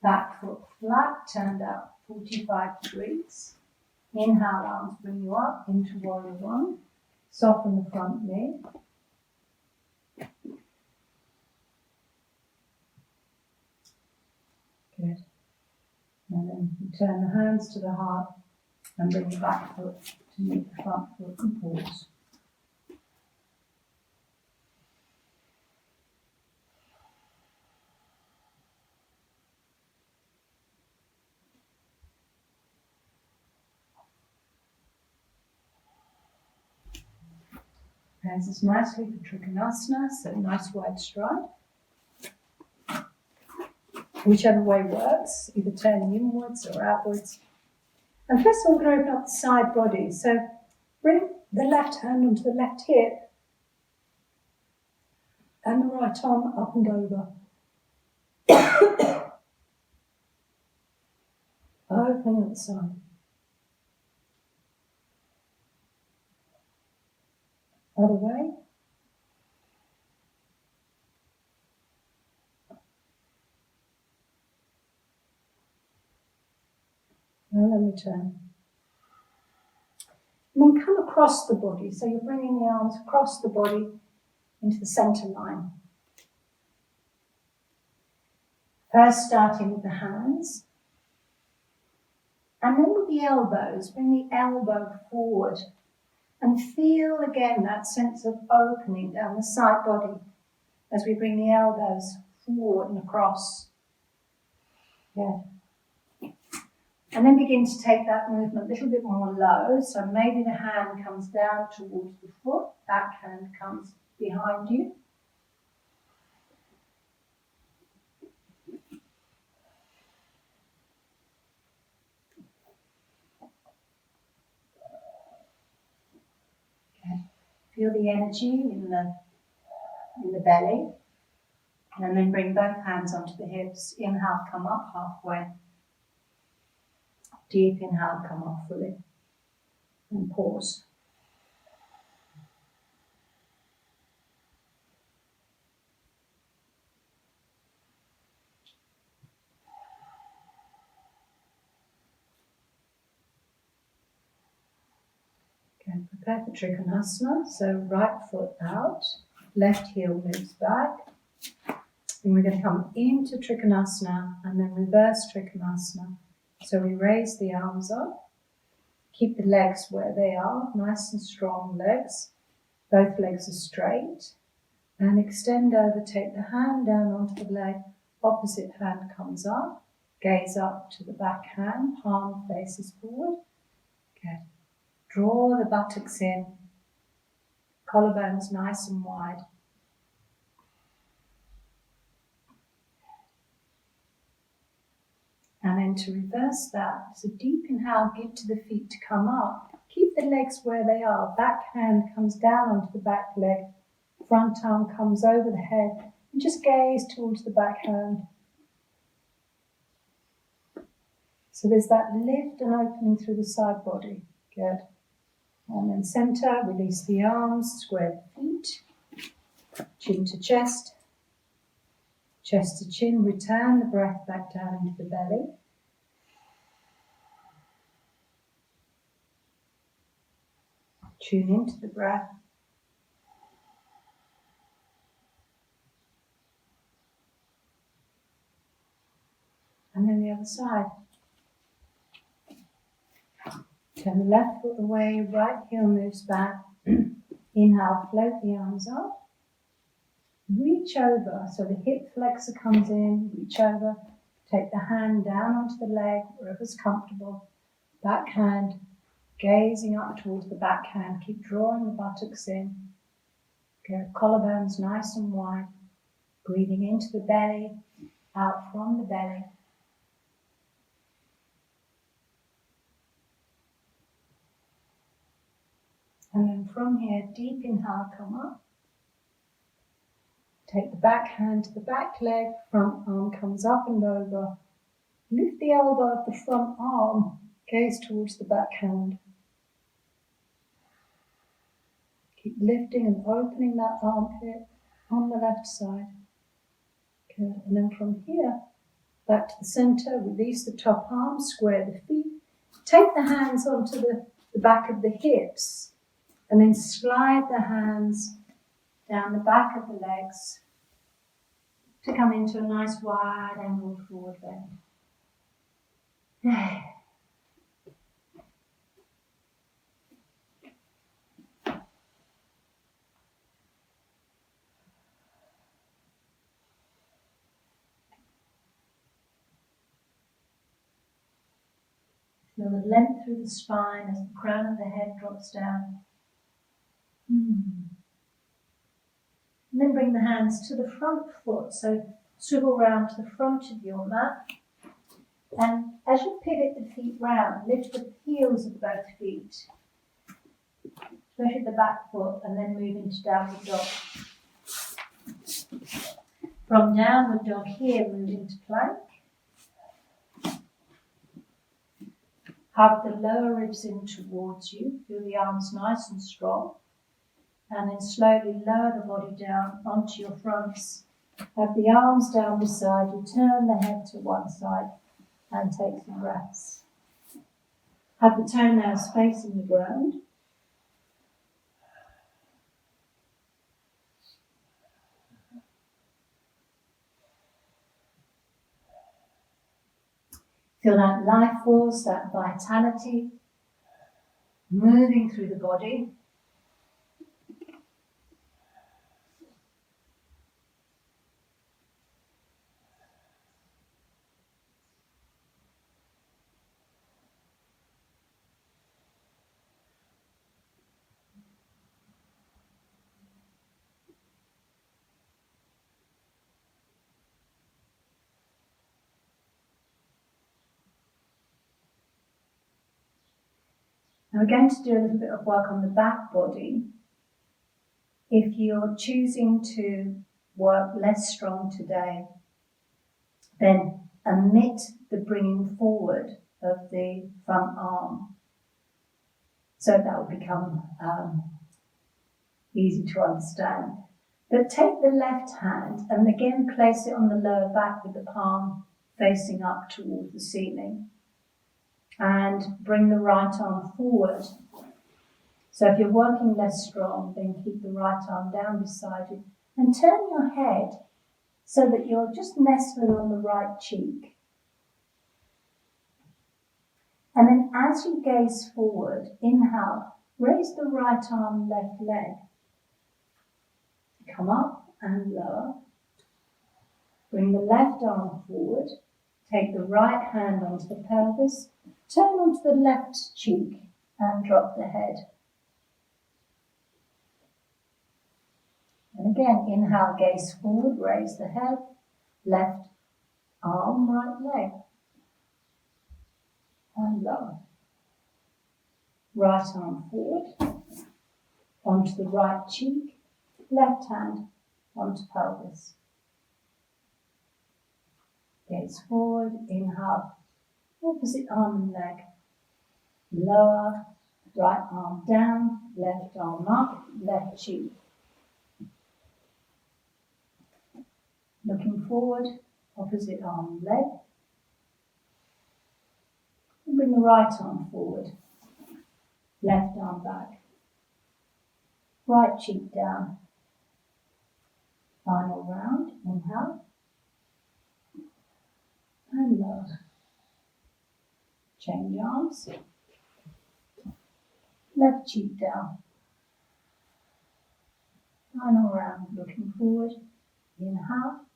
Back foot flat, turned out 45 degrees. Inhale, arms bring you up into warrior one. Soften the front knee. Good. And then you turn the hands to the heart and bring the back foot to meet the front foot and pause. Hands us nicely for Trikonasana, so nice wide stride. Whichever way works, either turning inwards or outwards. And first of all, we're going to open up the side body. So bring the left hand onto the left hip and the right arm up and over. Opening up the side. Other way. And then return. And then come across the body. So you're bringing the arms across the body into the center line. First starting with the hands. And then with the elbows, bring the elbow forward. And feel again that sense of opening down the side body as we bring the elbows forward and across. Good. And then begin to take that movement a little bit more low. So maybe the hand comes down towards the foot, back hand comes behind you. Okay. Feel the energy in the belly. And then bring both hands onto the hips. Inhale, come up halfway. Deep inhale, come off fully. And pause. Okay, prepare for Trikonasana. So right foot out, left heel moves back. And we're going to come into Trikonasana and then reverse Trikonasana. So we raise the arms up, keep the legs where they are, nice and strong legs. Both legs are straight. And extend over, take the hand down onto the leg, opposite hand comes up, gaze up to the back hand, palm faces forward. Good. Draw the buttocks in, collarbones nice and wide. And then to reverse that, so deep inhale, give to the feet to come up. Keep the legs where they are. Back hand comes down onto the back leg. Front arm comes over the head. And just gaze towards the back hand. So there's that lift and opening through the side body. Good. And then center, release the arms, square the feet. Chin to chest. Chest to chin, return the breath back down into the belly. Tune into the breath. And then the other side. Turn the left foot away, right heel moves back. Inhale, float the arms up. reach over, so the hip flexor comes in, reach over, take the hand down onto the leg, wherever's comfortable, back hand, gazing up towards the back hand, keep drawing the buttocks in, go collarbones nice and wide, breathing into the belly, out from the belly. And then from here, deep inhale, come up. Take the back hand to the back leg, front arm comes up and over. Lift the elbow of the front arm, gaze towards the back hand. Keep lifting and opening that armpit on the left side. Good. And then from here, back to the center, release the top arm, square the feet. Take the hands onto the back of the hips, and then slide the hands down the back of the legs to come into a nice wide angled forward bend. Feel the length through the spine as the crown of the head drops down. And then bring the hands to the front foot, so swivel round to the front of your mat. And as you pivot the feet round, lift the heels of both feet, especially the back foot, and then move into downward dog. From downward dog here, move into plank. Hug the lower ribs in towards you, feel the arms nice and strong. And then slowly lower the body down onto your fronts. Have the arms down beside you, turn the head to one side and take some breaths. Have the toenails facing the ground. Feel that life force, that vitality moving through the body. Now we're going to do a little bit of work on the back body. If you're choosing to work less strong today, then omit the bringing forward of the front arm. So that will become easy to understand. But take the left hand and again place it on the lower back with the palm facing up towards the ceiling. And bring the right arm forward. So if you're working less strong, then keep the right arm down beside you and turn your head so that you're just nestling on the right cheek. And then as you gaze forward, inhale, raise the right arm, left leg. Come up and lower. Bring the left arm forward. Take the right hand onto the pelvis. Turn onto the left cheek and drop the head. And again, inhale, gaze forward, raise the head, left arm, right leg, and lower. Right arm forward, onto the right cheek, left hand onto pelvis. Gaze forward, inhale, opposite arm and leg, lower, right arm down, left arm up, left cheek. Looking forward, opposite arm and leg. And bring the right arm forward, left arm back, right cheek down. Final round, inhale, and lower. Change arms, left cheek down. Final round, looking forward, Inhale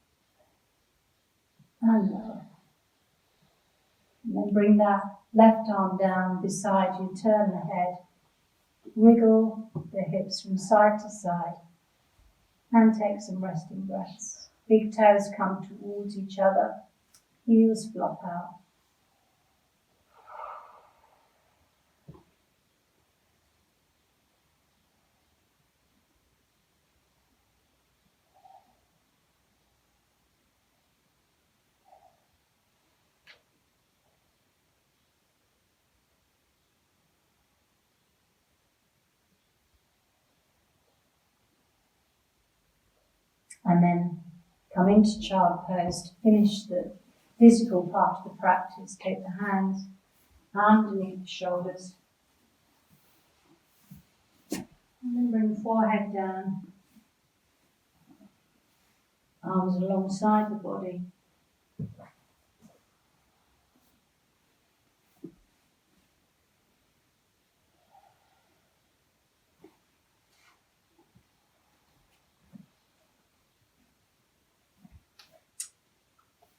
and lower. And then bring that left arm down beside you, turn the head, wiggle the hips from side to side, and take some resting breaths. Big toes come towards each other, heels flop out. And then come into child pose to finish the physical part of the practice. Take the hands underneath the shoulders. And then bring the forehead down. Arms alongside the body.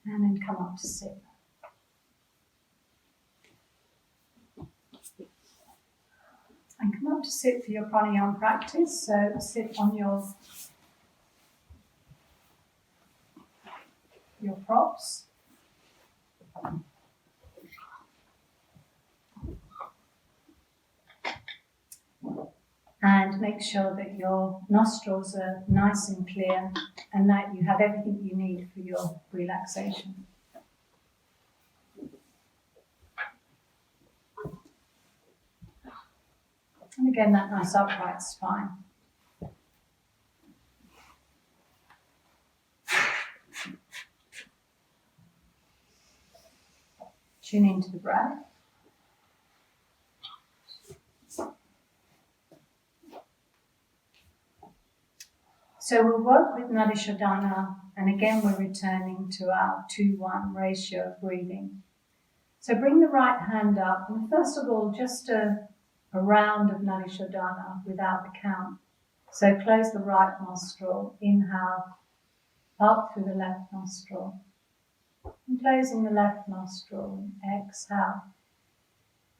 And then come up to sit. And come up to sit for your pranayama practice. So sit on your props. And make sure that your nostrils are nice and clear and that you have everything you need for your relaxation. And again, that nice upright spine. Tune into the breath. So we'll work with Nadi Shodhana, and again we're returning to our 2-1 ratio of breathing. So bring the right hand up, and first of all, just a round of Nadi Shodhana without the count. So close the right nostril, inhale, up through the left nostril. And closing the left nostril, exhale,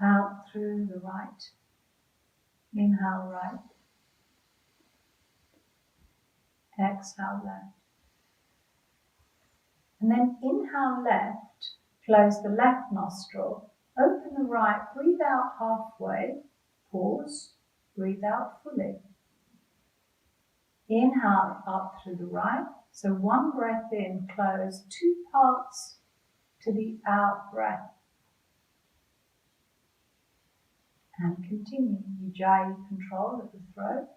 out through the right. Inhale right. Exhale left. And then inhale left, close the left nostril, open the right, breathe out halfway, pause, breathe out fully. Inhale up through the right, so one breath in, close, 2 parts to the out breath. And continue, Ujjayi control of the throat.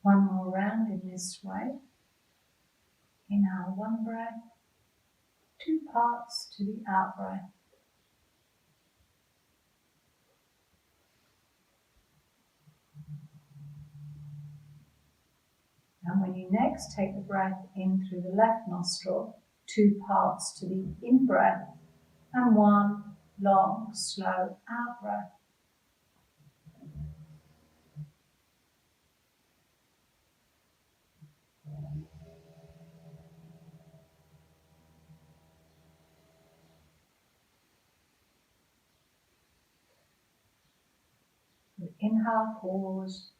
One more round in this way. Inhale, one breath, 2 parts to the out breath. And when you next take the breath in through the left nostril, 2 parts to the in breath, and 1 long, slow out breath. Inhale, pause.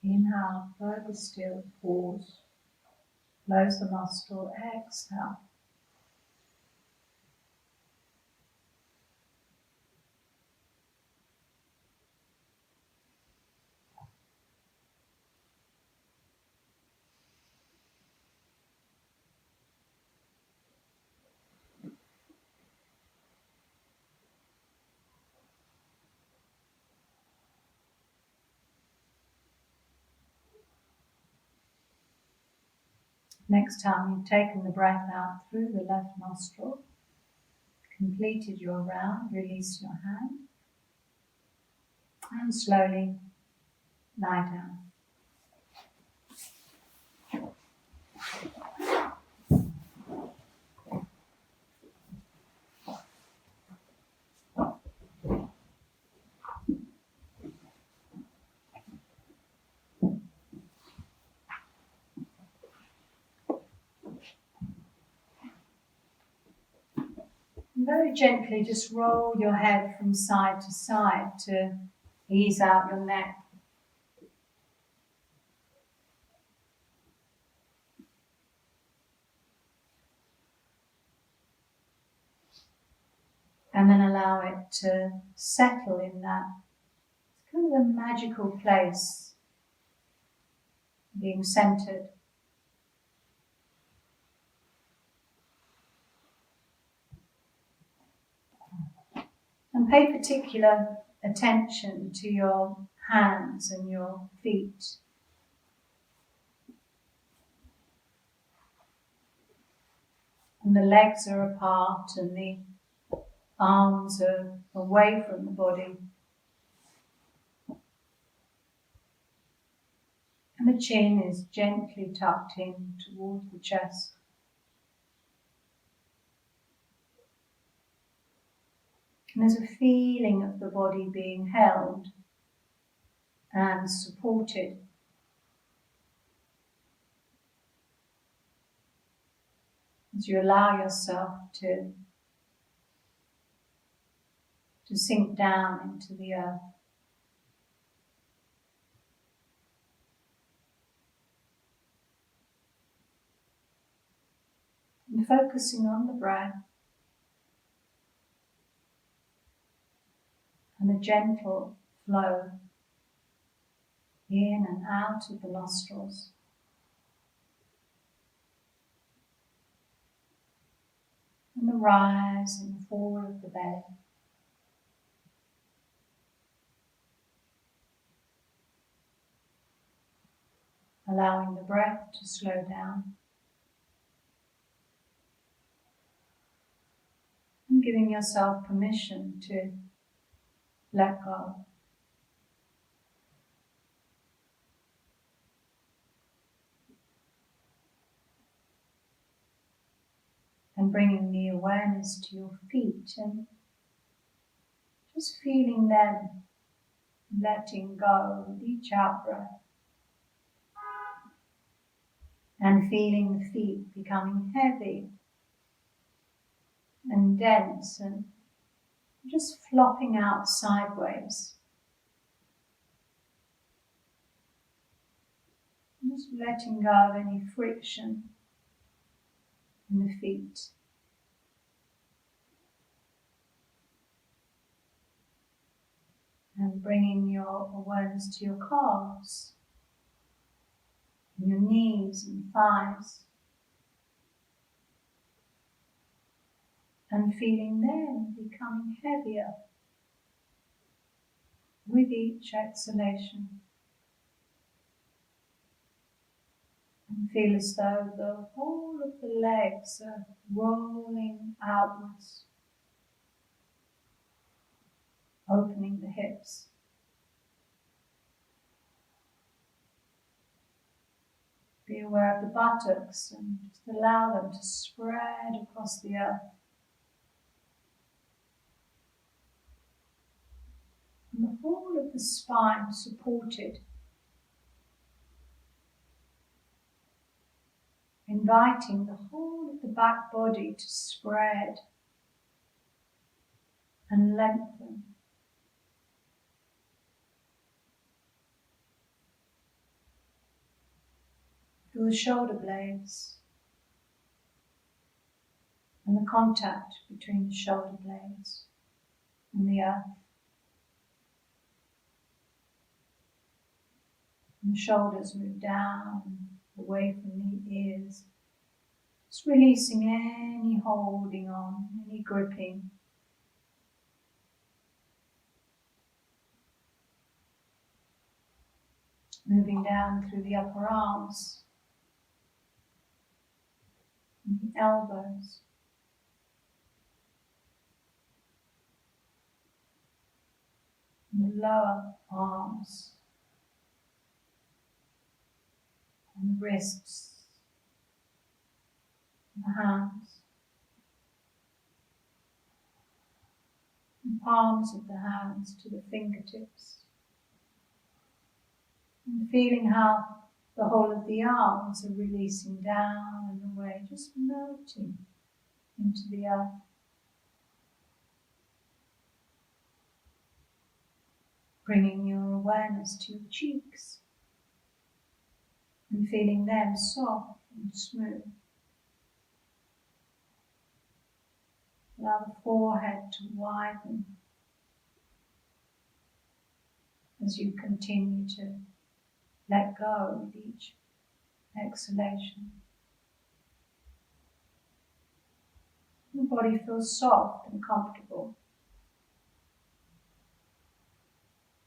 Inhale, further still, pause. Close the nostril, exhale. Next time you've taken the breath out through the left nostril, completed your round, release your hand and slowly lie down. Very gently just roll your head from side to side to ease out your neck. And then allow it to settle in that. It's kind of a magical place, being centered. And pay particular attention to your hands and your feet. And the legs are apart and the arms are away from the body. And the chin is gently tucked in towards the chest. And there's a feeling of the body being held and supported. As you allow yourself to sink down into the earth. And focusing on the breath and the gentle flow in and out of the nostrils. And the rise and the fall of the belly. Allowing the breath to slow down. And giving yourself permission to let go. And bringing the awareness to your feet and just feeling them letting go with each out-breath. And feeling the feet becoming heavy and dense and just flopping out sideways. Just letting go of any friction in the feet. And bringing your awareness to your calves, and your knees and thighs. And feeling them becoming heavier with each exhalation. And feel as though the whole of the legs are rolling outwards, opening the hips. Be aware of the buttocks and just allow them to spread across the earth. And the whole of the spine supported, inviting the whole of the back body to spread and lengthen. Feel the shoulder blades and the contact between the shoulder blades and the earth. And the shoulders move down and away from the ears. Just releasing any holding on, any gripping. Moving down through the upper arms. and the elbows. And the lower arms and the wrists, and the hands, and palms of the hands to the fingertips, and feeling how the whole of the arms are releasing down and away, just melting into the earth. Bringing your awareness to your cheeks and feeling them soft and smooth. Allow the forehead to widen as you continue to let go with each exhalation. The body feels soft and comfortable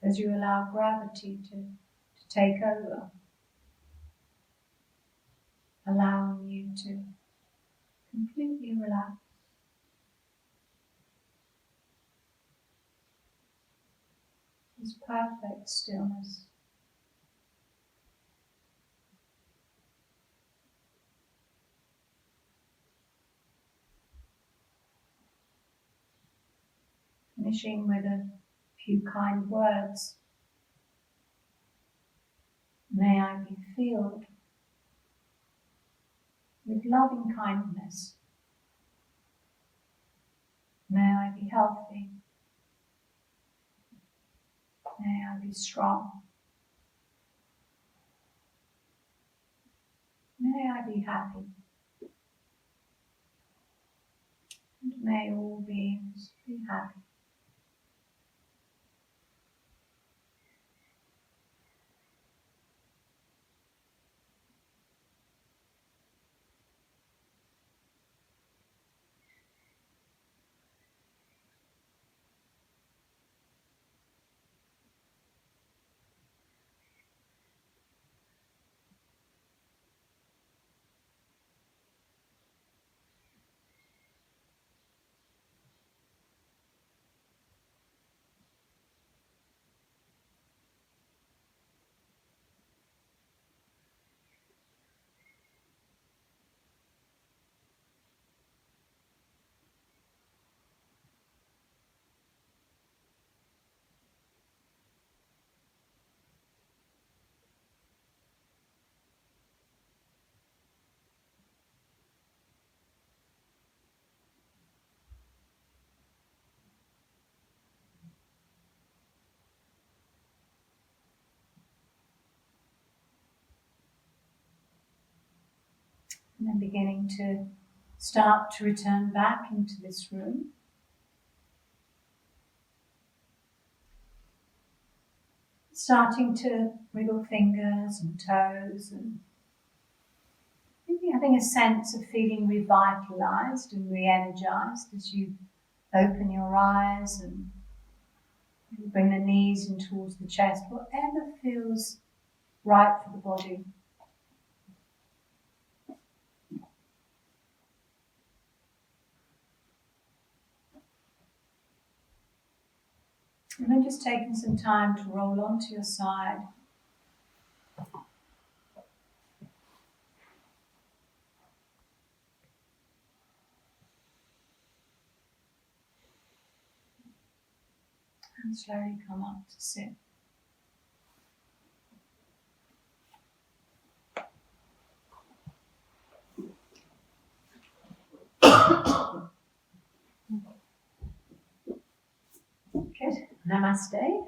as you allow gravity to take over, allowing you to completely relax. This perfect stillness. Finishing with a few kind words. May I be filled with loving kindness. May I be healthy. May I be strong. May I be happy. And may all beings be happy. And then beginning to start to return back into this room. Starting to wiggle fingers and toes and maybe having a sense of feeling revitalized and re-energized as you open your eyes and bring the knees in towards the chest, whatever feels right for the body. And then just taking some time to roll onto your side. And slowly come up to sit. Good. Namaste.